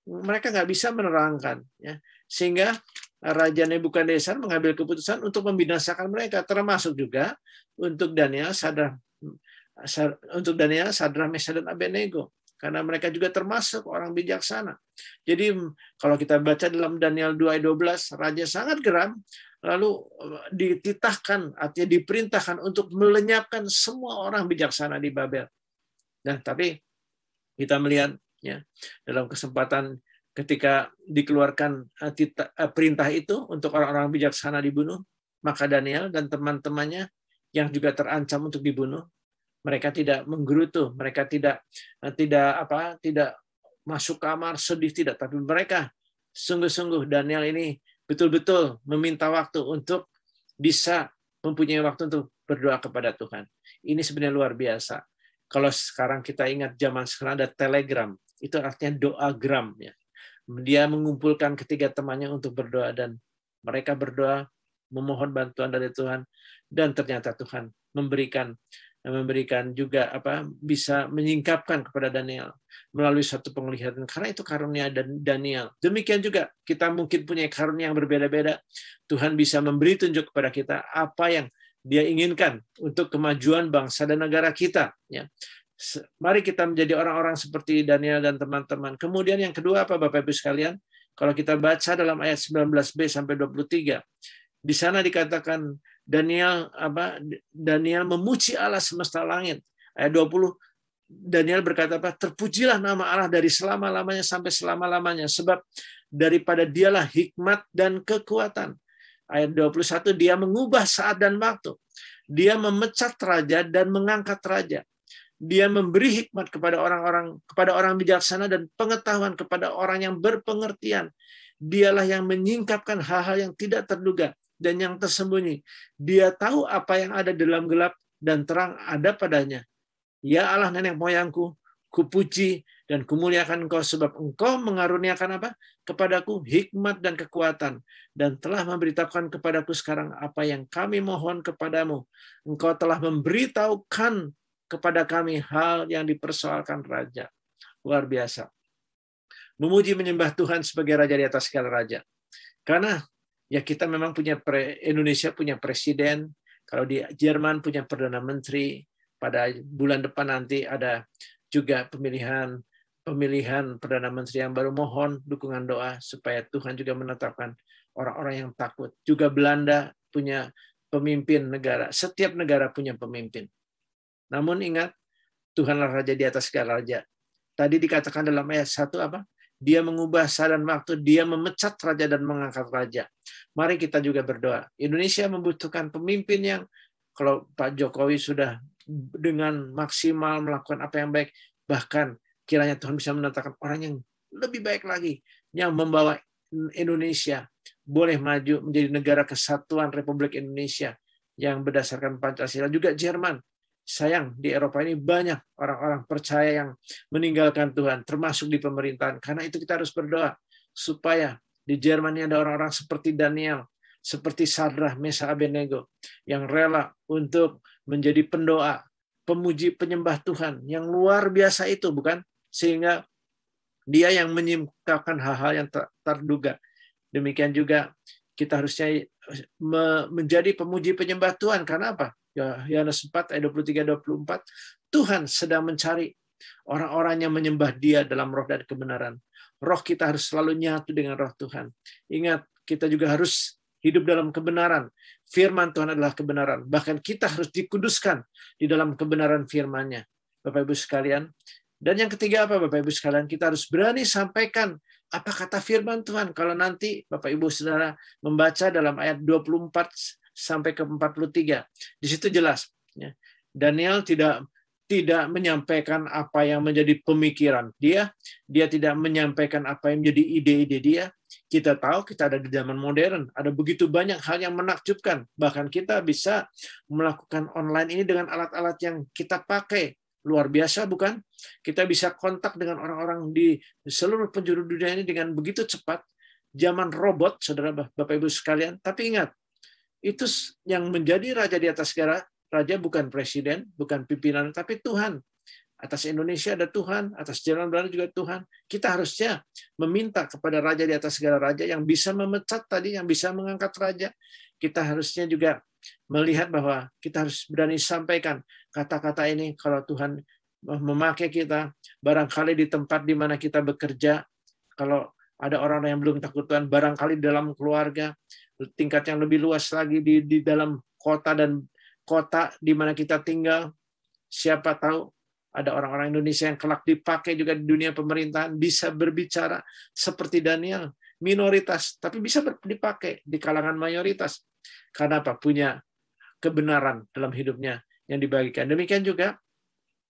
Mereka nggak bisa menerangkan, ya. Sehingga Raja Nebukadnezar mengambil keputusan untuk membinasakan mereka, termasuk juga untuk Daniel, Sadrah, Mesah, dan Abednego, karena mereka juga termasuk orang bijaksana. Jadi kalau kita baca dalam Daniel 2 ayat 12, raja sangat geram, lalu dititahkan, artinya diperintahkan untuk melenyapkan semua orang bijaksana di Babel. Nah, tapi kita melihat, ya, dalam kesempatan ketika dikeluarkan perintah itu untuk orang-orang bijaksana dibunuh, maka Daniel dan teman-temannya yang juga terancam untuk dibunuh, mereka tidak menggerutu, mereka tidak masuk kamar sedih, tidak, tapi mereka sungguh-sungguh Daniel ini betul-betul meminta waktu untuk bisa mempunyai waktu untuk berdoa kepada Tuhan. Ini sebenarnya luar biasa. Kalau sekarang kita ingat zaman sekarang ada Telegram, itu artinya doagram ya. Dia mengumpulkan ketiga temannya untuk berdoa dan mereka berdoa memohon bantuan dari Tuhan dan ternyata Tuhan memberikan juga bisa menyingkapkan kepada Daniel melalui satu penglihatan karena itu karunia dan Daniel. Demikian juga kita mungkin punya karunia yang berbeda-beda. Tuhan bisa memberi tunjuk kepada kita apa yang Dia inginkan untuk kemajuan bangsa dan negara kita ya. Mari kita menjadi orang-orang seperti Daniel dan teman-teman. Kemudian yang kedua apa Bapak Ibu sekalian? Kalau kita baca dalam ayat 19b sampai 23, di sana dikatakan Daniel memuji Allah semesta langit. Ayat 20 Daniel berkata apa? Terpujilah nama Allah dari selama-lamanya sampai selama-lamanya sebab daripada Dialah hikmat dan kekuatan. Ayat 21 Dia mengubah saat dan waktu. Dia memecat raja dan mengangkat raja. Dia memberi hikmat kepada orang bijaksana dan pengetahuan kepada orang yang berpengertian. Dialah yang menyingkapkan hal-hal yang tidak terduga dan yang tersembunyi. Dia tahu apa yang ada dalam gelap dan terang ada padanya. Ya Allah nenek moyangku, kupuji dan kumuliakan Engkau sebab Engkau mengaruniakan apa? Kepadaku hikmat dan kekuatan dan telah memberitahukan kepadaku sekarang apa yang kami mohon kepadamu. Engkau telah memberitahukan kepada kami hal yang dipersoalkan raja. Luar biasa. Memuji menyembah Tuhan sebagai raja di atas segala raja. Karena ya kita memang Indonesia punya presiden, kalau di Jerman punya perdana menteri, pada bulan depan nanti ada juga pemilihan perdana menteri yang baru. Mohon dukungan doa supaya Tuhan juga menetapkan orang-orang yang takut. Juga Belanda punya pemimpin negara. Setiap negara punya pemimpin. Namun ingat, Tuhanlah raja di atas segala raja. Tadi dikatakan dalam ayat 1 apa? Dia mengubah saat dan waktu, Dia memecat raja dan mengangkat raja. Mari kita juga berdoa. Indonesia membutuhkan pemimpin yang kalau Pak Jokowi sudah dengan maksimal melakukan apa yang baik, bahkan kiranya Tuhan bisa menetapkan orang yang lebih baik lagi, yang membawa Indonesia boleh maju menjadi negara kesatuan Republik Indonesia yang berdasarkan Pancasila. Juga Jerman. Sayang, di Eropa ini banyak orang-orang percaya yang meninggalkan Tuhan, termasuk di pemerintahan. Karena itu kita harus berdoa supaya di Jerman ini ada orang-orang seperti Daniel, seperti Sadrah, Mesa, Abednego, yang rela untuk menjadi pendoa, pemuji, penyembah Tuhan, yang luar biasa itu, bukan? Sehingga dia yang menyingkapkan hal-hal yang terduga. Demikian juga kita harusnya menjadi pemuji penyembah Tuhan. Karena apa? Yohanes 4 ayat 23-24, Tuhan sedang mencari orang-orang yang menyembah Dia dalam roh dan kebenaran. Roh kita harus selalu nyatu dengan roh Tuhan. Ingat, kita juga harus hidup dalam kebenaran. Firman Tuhan adalah kebenaran. Bahkan kita harus dikuduskan di dalam kebenaran firman-Nya. Bapak Ibu sekalian. Dan yang ketiga apa Bapak Ibu sekalian? Kita harus berani sampaikan apa kata firman Tuhan. Kalau nanti Bapak Ibu Saudara membaca dalam ayat 24 sampai ke 43. Di situ jelas ya. Daniel tidak menyampaikan apa yang menjadi pemikiran dia tidak menyampaikan apa yang menjadi ide-ide dia. Kita tahu kita ada di zaman modern, ada begitu banyak hal yang menakjubkan. Bahkan kita bisa melakukan online ini dengan alat-alat yang kita pakai. Luar biasa bukan? Kita bisa kontak dengan orang-orang di seluruh penjuru dunia ini dengan begitu cepat. Zaman robot, Saudara Bapak Ibu sekalian. Tapi ingat, itu yang menjadi raja di atas segala raja bukan presiden, bukan pimpinan, tapi Tuhan. Atas Indonesia ada Tuhan, atas Jerman Belanda juga Tuhan. Kita harusnya meminta kepada raja di atas segala raja yang bisa memecat tadi, yang bisa mengangkat raja. Kita harusnya juga melihat bahwa kita harus berani sampaikan kata-kata ini kalau Tuhan memakai kita. Barangkali di tempat di mana kita bekerja, kalau ada orang-orang yang belum takut Tuhan, barangkali dalam keluarga, tingkat yang lebih luas lagi di dalam kota di mana kita tinggal. Siapa tahu ada orang-orang Indonesia yang kelak dipakai juga di dunia pemerintahan, bisa berbicara seperti Daniel, minoritas, tapi bisa dipakai di kalangan mayoritas. Karena apa? Punya kebenaran dalam hidupnya yang dibagikan. Demikian juga,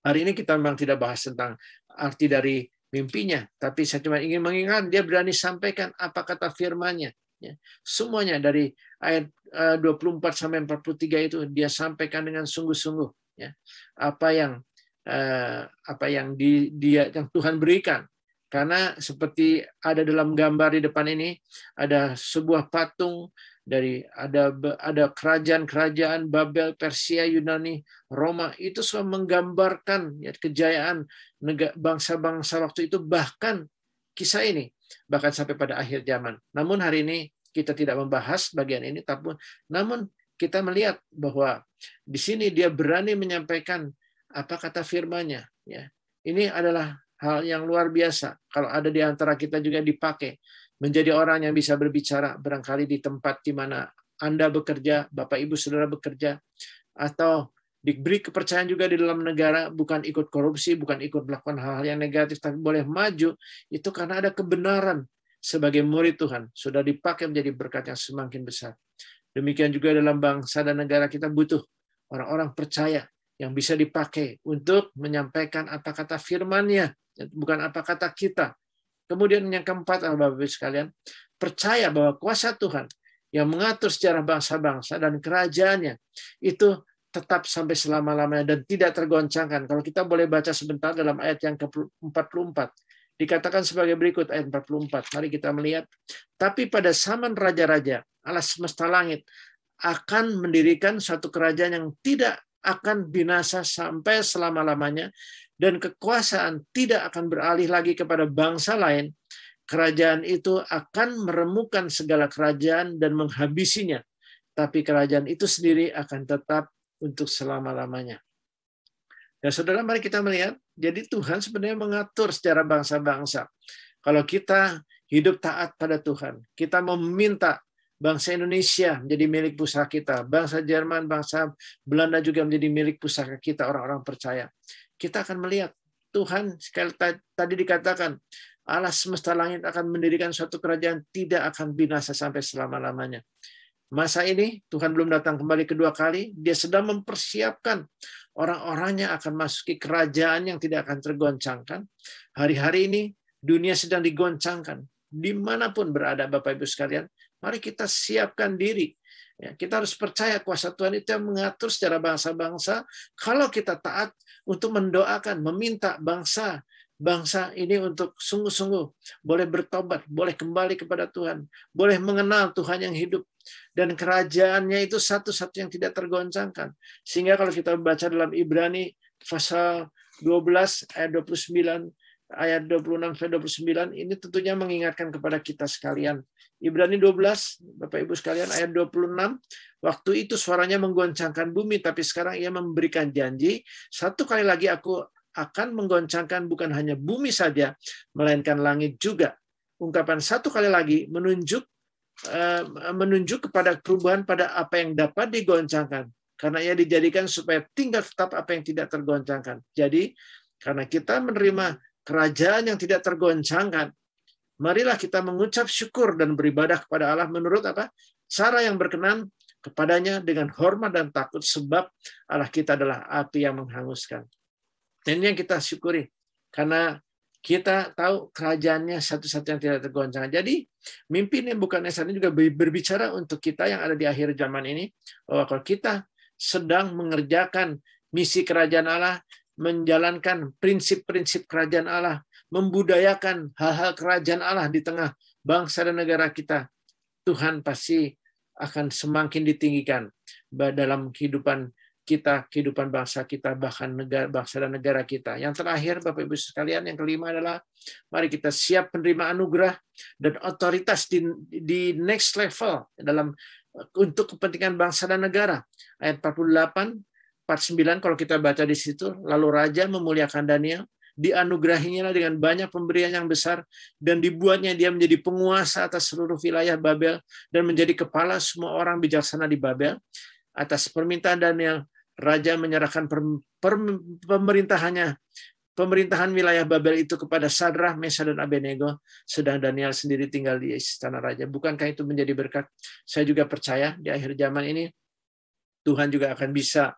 hari ini kita memang tidak bahas tentang arti dari mimpinya, tapi saya cuma ingin mengingat dia berani sampaikan apa kata firman-Nya. Ya. Semuanya dari ayat 24 sampai 43 itu dia sampaikan dengan sungguh-sungguh, ya. Apa yang yang Tuhan berikan. Karena seperti ada dalam gambar di depan ini, ada sebuah patung dari ada kerajaan-kerajaan Babel, Persia, Yunani, Roma, itu semua menggambarkan ya, kejayaan bangsa-bangsa waktu itu, bahkan kisah ini bahkan sampai pada akhir zaman. Namun hari ini kita tidak membahas bagian ini, namun kita melihat bahwa di sini dia berani menyampaikan apa kata firman-Nya. Ya. Ini adalah hal yang luar biasa. Kalau ada di antara kita juga dipakai menjadi orang yang bisa berbicara, barangkali di tempat di mana Anda bekerja, Bapak Ibu Saudara bekerja, atau diberi kepercayaan juga di dalam negara, bukan ikut korupsi, bukan ikut melakukan hal-hal yang negatif, tapi boleh maju, itu karena ada kebenaran sebagai murid Tuhan, sudah dipakai menjadi berkat yang semakin besar. Demikian juga dalam bangsa dan negara kita butuh orang-orang percaya yang bisa dipakai untuk menyampaikan apa kata firman-Nya, bukan apa kata kita. Kemudian yang keempat, Bapak Ibu sekalian, percaya bahwa kuasa Tuhan yang mengatur sejarah bangsa-bangsa dan kerajaannya itu tetap sampai selama-lamanya dan tidak tergoncangkan. Kalau kita boleh baca sebentar dalam ayat yang ke-44, dikatakan sebagai berikut, ayat 44. Mari kita melihat. Tapi pada zaman raja-raja, Allah semesta langit akan mendirikan suatu kerajaan yang tidak akan binasa sampai selama-lamanya, dan kekuasaan tidak akan beralih lagi kepada bangsa lain. Kerajaan itu akan meremukkan segala kerajaan dan menghabisinya. Tapi kerajaan itu sendiri akan tetap untuk selama-lamanya. Dan saudara, mari kita melihat, jadi Tuhan sebenarnya mengatur sejarah bangsa-bangsa. Kalau kita hidup taat pada Tuhan, kita meminta bangsa Indonesia menjadi milik pusaka kita, bangsa Jerman, bangsa Belanda juga menjadi milik pusaka kita, orang-orang percaya. Kita akan melihat Tuhan, sekali tadi dikatakan, Allah semesta langit akan mendirikan suatu kerajaan tidak akan binasa sampai selama-lamanya. Masa ini Tuhan belum datang kembali kedua kali, dia sedang mempersiapkan orang-orangnya akan masuki kerajaan yang tidak akan tergoncangkan. Hari-hari ini dunia sedang digoncangkan. Dimanapun berada Bapak Ibu sekalian, mari kita siapkan diri. Ya, kita harus percaya kuasa Tuhan itu yang mengatur secara bangsa-bangsa. Kalau kita taat untuk mendoakan, meminta bangsa ini untuk sungguh-sungguh boleh bertobat, boleh kembali kepada Tuhan, boleh mengenal Tuhan yang hidup, dan kerajaannya itu satu-satu yang tidak tergoncangkan. Sehingga kalau kita baca dalam Ibrani pasal 12 ayat 29, ayat 26 sampai 29, ini tentunya mengingatkan kepada kita sekalian. Ibrani 12, Bapak Ibu sekalian, ayat 26, waktu itu suaranya menggoncangkan bumi, tapi sekarang ia memberikan janji, satu kali lagi aku akan menggoncangkan bukan hanya bumi saja, melainkan langit juga. Ungkapan satu kali lagi menunjuk kepada perubahan pada apa yang dapat digoncangkan. Karena ia dijadikan supaya tinggal tetap apa yang tidak tergoncangkan. Jadi, karena kita menerima kerajaan yang tidak tergoncangkan, marilah kita mengucap syukur dan beribadah kepada Allah menurut apa? Cara yang berkenan kepadanya dengan hormat dan takut, sebab Allah kita adalah api yang menghanguskan. Dan ini yang kita syukuri, karena kita tahu kerajaannya satu-satu yang tidak tergoncangkan. Jadi mimpi Nebukadnezar ini juga berbicara untuk kita yang ada di akhir zaman ini, bahwa kalau kita sedang mengerjakan misi kerajaan Allah, menjalankan prinsip-prinsip kerajaan Allah, membudayakan hal-hal kerajaan Allah di tengah bangsa dan negara kita, Tuhan pasti akan semakin ditinggikan dalam kehidupan kita, kehidupan bangsa kita, bahkan bangsa dan negara kita. Yang terakhir, Bapak Ibu sekalian, yang kelima adalah mari kita siap menerima anugerah dan otoritas di next level untuk kepentingan bangsa dan negara. Ayat 48, 49 kalau kita baca di situ, lalu raja memuliakan Daniel, dianugerahinya dengan banyak pemberian yang besar, dan dibuatnya dia menjadi penguasa atas seluruh wilayah Babel dan menjadi kepala semua orang bijaksana di Babel. Atas permintaan Daniel, raja menyerahkan pemerintahan wilayah Babel itu kepada Sadrah, Mesah, dan Abednego, sedang Daniel sendiri tinggal di istana raja. Bukankah itu menjadi berkat? Saya juga percaya di akhir zaman ini Tuhan juga akan bisa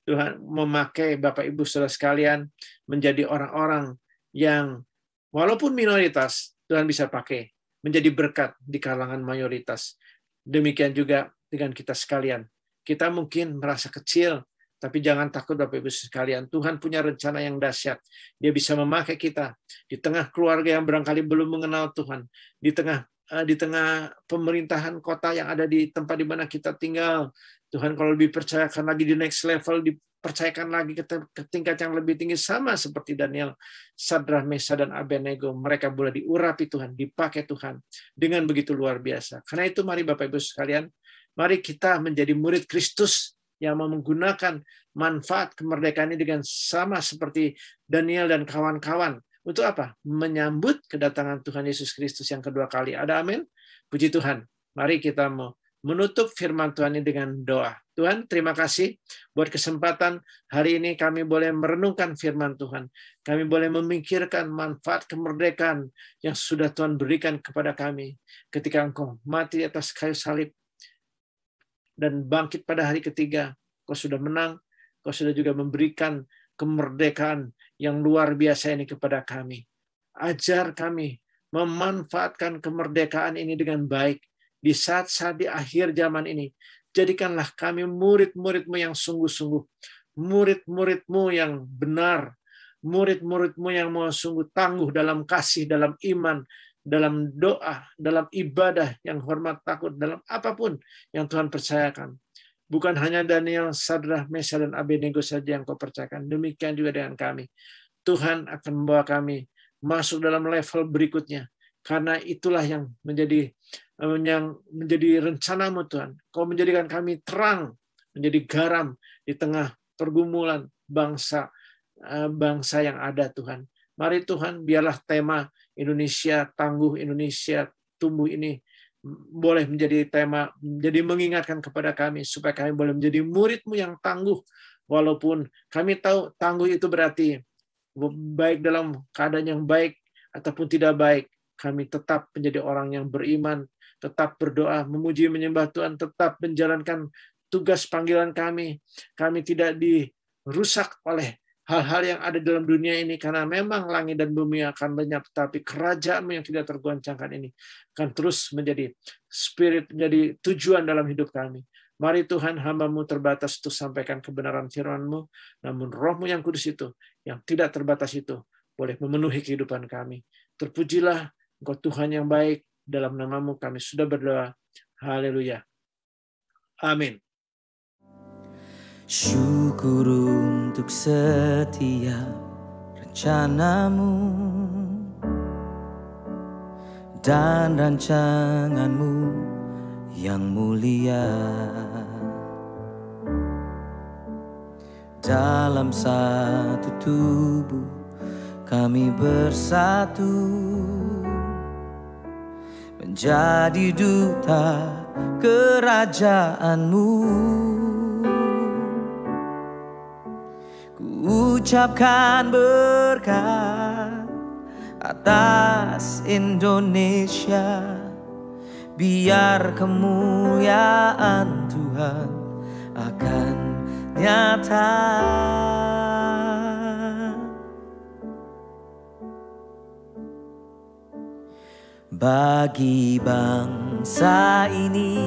Tuhan memakai Bapak Ibu Saudara sekalian menjadi orang-orang yang walaupun minoritas, Tuhan bisa pakai menjadi berkat di kalangan mayoritas. Demikian juga dengan kita sekalian. Kita mungkin merasa kecil, tapi jangan takut Bapak Ibu sekalian. Tuhan punya rencana yang dahsyat. Dia bisa memakai kita di tengah keluarga yang barangkali belum mengenal Tuhan, di tengah pemerintahan kota yang ada di tempat di mana kita tinggal. Tuhan kalau lebih percayakan lagi di next level, dipercayakan lagi ke tingkat yang lebih tinggi, sama seperti Daniel, Sadrah, Mesah, dan Abednego. Mereka boleh diurapi Tuhan, dipakai Tuhan dengan begitu luar biasa. Karena itu mari Bapak Ibu sekalian, mari kita menjadi murid Kristus yang mau menggunakan manfaat kemerdekaan ini dengan sama seperti Daniel dan kawan-kawan. Untuk apa? Menyambut kedatangan Tuhan Yesus Kristus yang kedua kali. Ada amin? Puji Tuhan. Mari kita mau menutup firman Tuhan ini dengan doa. Tuhan, terima kasih buat kesempatan hari ini kami boleh merenungkan firman Tuhan. Kami boleh memikirkan manfaat kemerdekaan yang sudah Tuhan berikan kepada kami. Ketika Engkau mati di atas kayu salib dan bangkit pada hari ketiga, Kau sudah menang, Kau sudah juga memberikan kemerdekaan yang luar biasa ini kepada kami. Ajar kami memanfaatkan kemerdekaan ini dengan baik di saat-saat di akhir zaman ini. Jadikanlah kami murid-murid-Mu yang sungguh-sungguh, murid-murid-Mu yang benar, murid-murid-Mu yang mau sungguh tangguh dalam kasih, dalam iman, dalam doa, dalam ibadah yang hormat takut, dalam apapun yang Tuhan percayakan. Bukan hanya Daniel, Sadrah, Mesah, dan Abednego saja yang Kau percayakan. Demikian juga dengan kami. Tuhan akan membawa kami masuk dalam level berikutnya. Karena itulah yang menjadi rencana-Mu Tuhan. Kau menjadikan kami terang, menjadi garam di tengah pergumulan bangsa yang ada Tuhan. Mari Tuhan, biarlah tema Indonesia tangguh, Indonesia tumbuh ini boleh menjadi tema, jadi mengingatkan kepada kami supaya kami boleh menjadi murid-Mu yang tangguh. Walaupun kami tahu tangguh itu berarti baik dalam keadaan yang baik ataupun tidak baik, kami tetap menjadi orang yang beriman, tetap berdoa, memuji, menyembah Tuhan, tetap menjalankan tugas panggilan kami. Kami tidak dirusak oleh hal-hal yang ada dalam dunia ini, karena memang langit dan bumi akan lenyap, tapi kerajaan-Mu yang tidak tergoncangkan ini akan terus menjadi spirit, menjadi tujuan dalam hidup kami. Mari Tuhan, hamba-Mu terbatas untuk sampaikan kebenaran firman-Mu, namun Roh-Mu yang kudus itu, yang tidak terbatas itu, boleh memenuhi kehidupan kami. Terpujilah Engkau Tuhan yang baik, dalam nama-Mu kami sudah berdoa. Haleluya. Amin. Syukur untuk setiap rencana-Mu dan rancangan-Mu yang mulia. Dalam satu tubuh kami bersatu, menjadi duta kerajaan-Mu. Ucapkan berkat atas Indonesia, biar kemuliaan Tuhan akan nyata. Bagi bangsa ini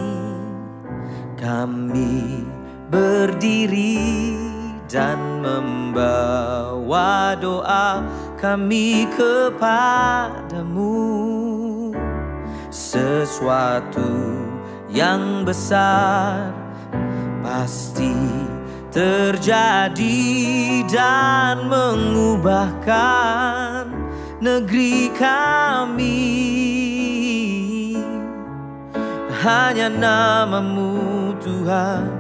kami berdiri dan membawa doa kami kepadamu. Sesuatu yang besar pasti terjadi dan mengubahkan negeri kami. Hanya nama-Mu Tuhan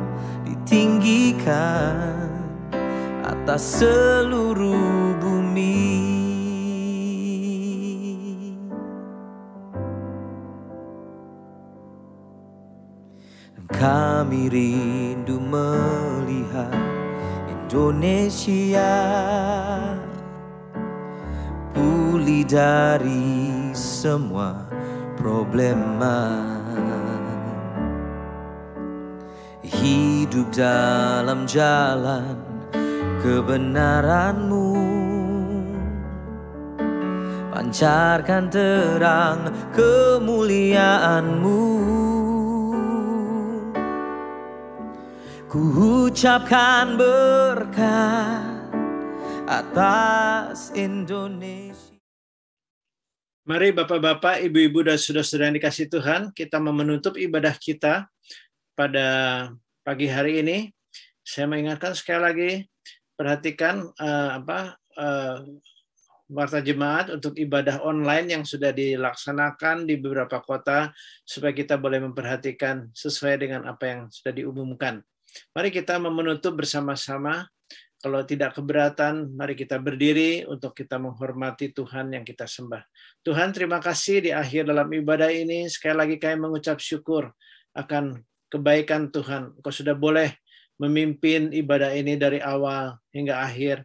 ditinggikan atas seluruh bumi. Kami rindu melihat Indonesia pulih dari semua problema, hidup dalam jalan kebenaran-Mu, pancarkan terang kemuliaan-Mu. Ku ucapkan berkat atas Indonesia. Mari Bapak-Bapak, Ibu-Ibu, dan Saudara-saudara yang dikasihi Tuhan, kita mau menutup ibadah kita pada pagi hari ini. Saya mengingatkan sekali lagi, perhatikan warta jemaat untuk ibadah online yang sudah dilaksanakan di beberapa kota, supaya kita boleh memperhatikan sesuai dengan apa yang sudah diumumkan. Mari kita menutup bersama-sama. Kalau tidak keberatan, mari kita berdiri untuk kita menghormati Tuhan yang kita sembah. Tuhan, terima kasih di akhir dalam ibadah ini. Sekali lagi kami mengucap syukur akan kebaikan Tuhan. Engkau sudah boleh memimpin ibadah ini dari awal hingga akhir.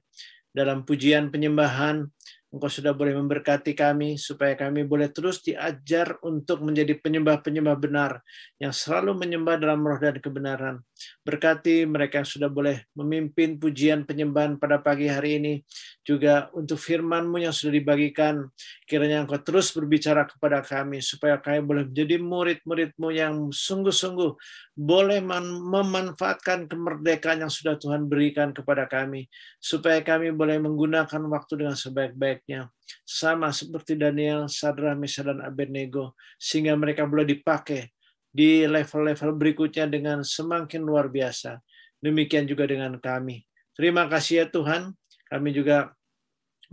Dalam pujian penyembahan, Engkau sudah boleh memberkati kami, supaya kami boleh terus diajar untuk menjadi penyembah-penyembah benar, yang selalu menyembah dalam roh dan kebenaran. Berkati mereka yang sudah boleh memimpin pujian penyembahan pada pagi hari ini, juga untuk firman-Mu yang sudah dibagikan, kiranya Engkau terus berbicara kepada kami, supaya kami boleh menjadi murid-murid-Mu yang sungguh-sungguh boleh memanfaatkan kemerdekaan yang sudah Tuhan berikan kepada kami, supaya kami boleh menggunakan waktu dengan sebaik-baiknya, sama seperti Daniel, Sadrak, Mesyad, dan Abednego, sehingga mereka boleh dipakai di level-level berikutnya dengan semakin luar biasa. Demikian juga dengan kami. Terima kasih ya Tuhan. Kami juga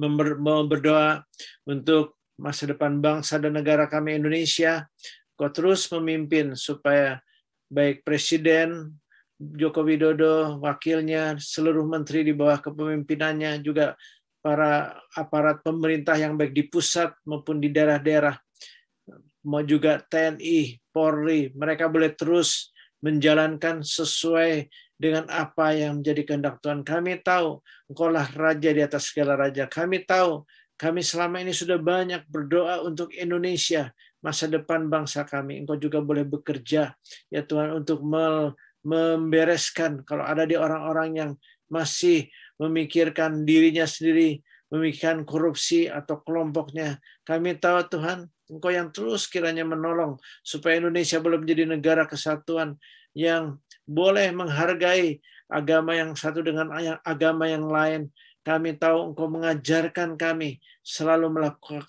mau berdoa untuk masa depan bangsa dan negara kami Indonesia. Kau terus memimpin supaya baik Presiden Joko Widodo, wakilnya, seluruh menteri di bawah kepemimpinannya, juga para aparat pemerintah yang baik di pusat maupun di daerah-daerah, mau juga TNI, Polri, mereka boleh terus menjalankan sesuai dengan apa yang menjadi kehendak Tuhan. Kami tahu Engkaulah Raja di atas segala raja. Kami tahu kami selama ini sudah banyak berdoa untuk Indonesia, masa depan bangsa kami. Engkau juga boleh bekerja ya Tuhan untuk membereskan kalau ada di orang-orang yang masih memikirkan dirinya sendiri, memikirkan korupsi atau kelompoknya. Kami tahu Tuhan, Engkau yang terus kiranya menolong supaya Indonesia boleh menjadi negara kesatuan yang boleh menghargai agama yang satu dengan agama yang lain. Kami tahu Engkau mengajarkan kami selalu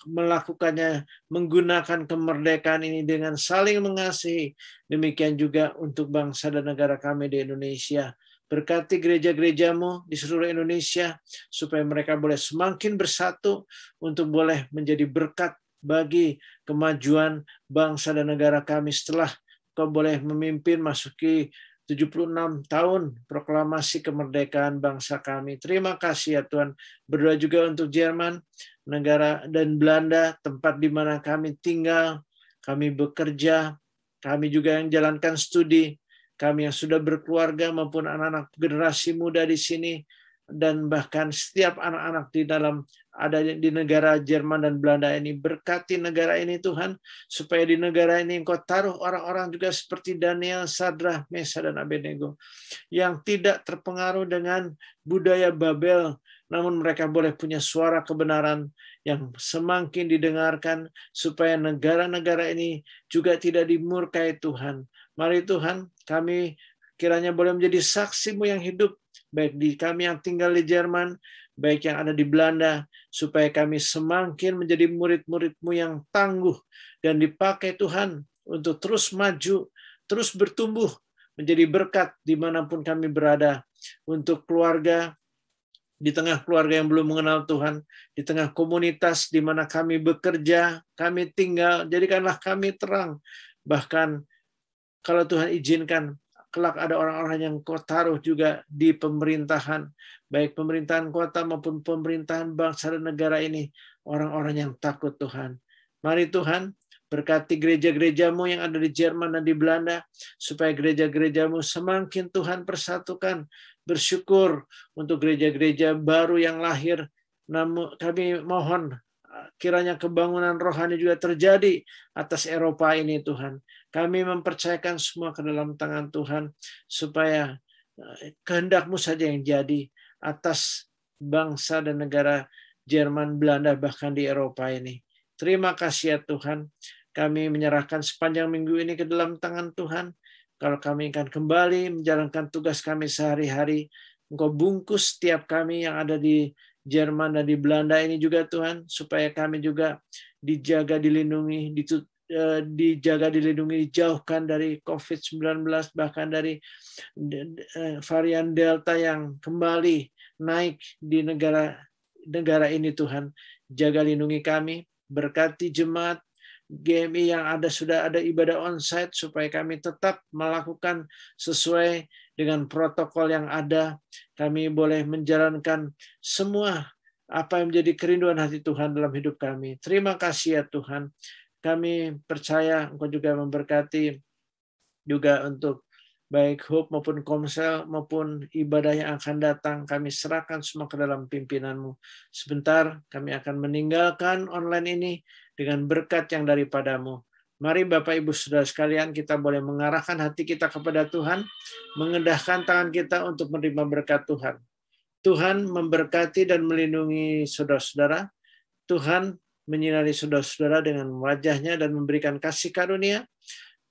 melakukannya, menggunakan kemerdekaan ini dengan saling mengasihi. Demikian juga untuk bangsa dan negara kami di Indonesia. Berkati gereja-gerejamu di seluruh Indonesia, supaya mereka boleh semakin bersatu untuk boleh menjadi berkat bagi kemajuan bangsa dan negara kami setelah Kau boleh memimpin masuki 76 tahun proklamasi kemerdekaan bangsa kami. Terima kasih ya Tuhan. Berdoa juga untuk Jerman, negara dan Belanda, tempat di mana kami tinggal, kami bekerja, kami juga yang jalankan studi, kami yang sudah berkeluarga maupun anak-anak generasi muda di sini, dan bahkan setiap anak-anak di dalam ada di negara Jerman dan Belanda ini. Berkati negara ini Tuhan, supaya di negara ini Engkau taruh orang-orang juga seperti Daniel, Sadrak, Mesyad, dan Abednego, yang tidak terpengaruh dengan budaya Babel, namun mereka boleh punya suara kebenaran yang semakin didengarkan, supaya negara-negara ini juga tidak dimurkai Tuhan. Mari Tuhan, kami kiranya boleh menjadi saksi-Mu yang hidup, baik di kami yang tinggal di Jerman, baik yang ada di Belanda, supaya kami semakin menjadi murid-murid-Mu yang tangguh dan dipakai Tuhan untuk terus maju, terus bertumbuh, menjadi berkat dimanapun kami berada, untuk keluarga, di tengah keluarga yang belum mengenal Tuhan, di tengah komunitas di mana kami bekerja, kami tinggal, jadikanlah kami terang. Bahkan kalau Tuhan izinkan, kelak ada orang-orang yang Kau taruh juga di pemerintahan, baik pemerintahan kota maupun pemerintahan bangsa dan negara ini, orang-orang yang takut Tuhan. Mari Tuhan, berkati gereja-gereja-Mu yang ada di Jerman dan di Belanda, supaya gereja-gereja-Mu semakin Tuhan persatukan. Bersyukur untuk gereja-gereja baru yang lahir. Namun kami mohon kiranya kebangunan rohani juga terjadi atas Eropa ini Tuhan. Kami mempercayakan semua ke dalam tangan Tuhan, supaya kehendak-Mu saja yang jadi atas bangsa dan negara Jerman, Belanda, bahkan di Eropa ini. Terima kasih ya Tuhan. Kami menyerahkan sepanjang minggu ini ke dalam tangan Tuhan. Kalau kami akan kembali menjalankan tugas kami sehari-hari, Engkau bungkus setiap kami yang ada di Jerman dan di Belanda ini juga Tuhan, supaya kami juga dijaga, dilindungi, dijauhkan dari COVID-19, bahkan dari varian Delta yang kembali naik di negara ini Tuhan. Jaga lindungi kami, berkati jemaat GMI yang sudah ada ibadah onsite, supaya kami tetap melakukan sesuai dengan protokol yang ada. Kami boleh menjalankan semua apa yang menjadi kerinduan hati Tuhan dalam hidup kami. Terima kasih ya Tuhan. Kami percaya Engkau juga memberkati juga untuk baik Hope maupun Komsel maupun ibadah yang akan datang. Kami serahkan semua ke dalam pimpinan-Mu. Sebentar kami akan meninggalkan online ini dengan berkat yang daripadamu. Mari Bapak Ibu Saudara sekalian, kita boleh mengarahkan hati kita kepada Tuhan, mengendahkan tangan kita untuk menerima berkat Tuhan. Tuhan memberkati dan melindungi saudara-saudara. Tuhan menyinari saudara-saudara dengan wajah-Nya dan memberikan kasih karunia.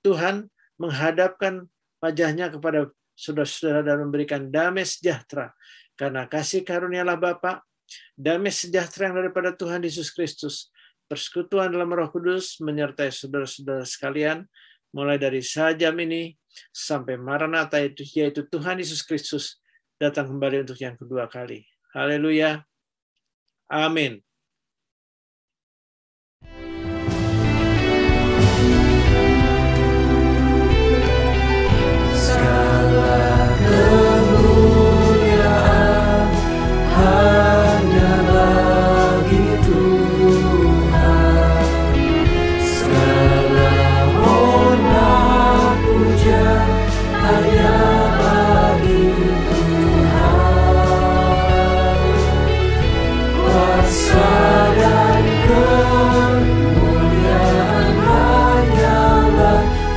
Tuhan menghadapkan wajah-Nya kepada saudara-saudara dan memberikan damai sejahtera. Karena kasih karunialah Bapa, damai sejahtera yang daripada Tuhan Yesus Kristus, persekutuan dalam Roh Kudus menyertai saudara-saudara sekalian, mulai dari sajam ini sampai Maranatha, yaitu Tuhan Yesus Kristus datang kembali untuk yang kedua kali. Haleluya. Amin.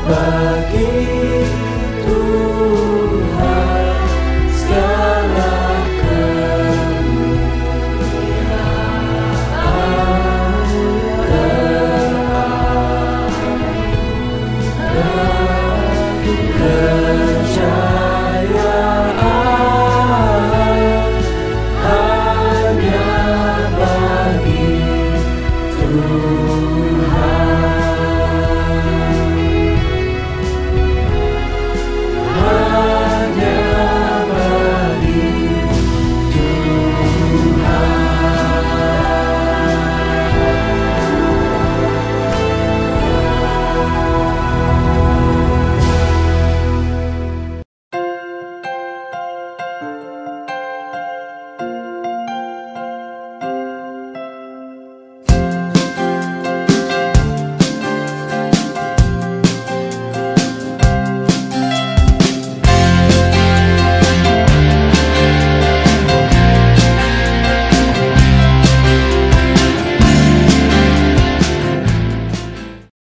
Bagi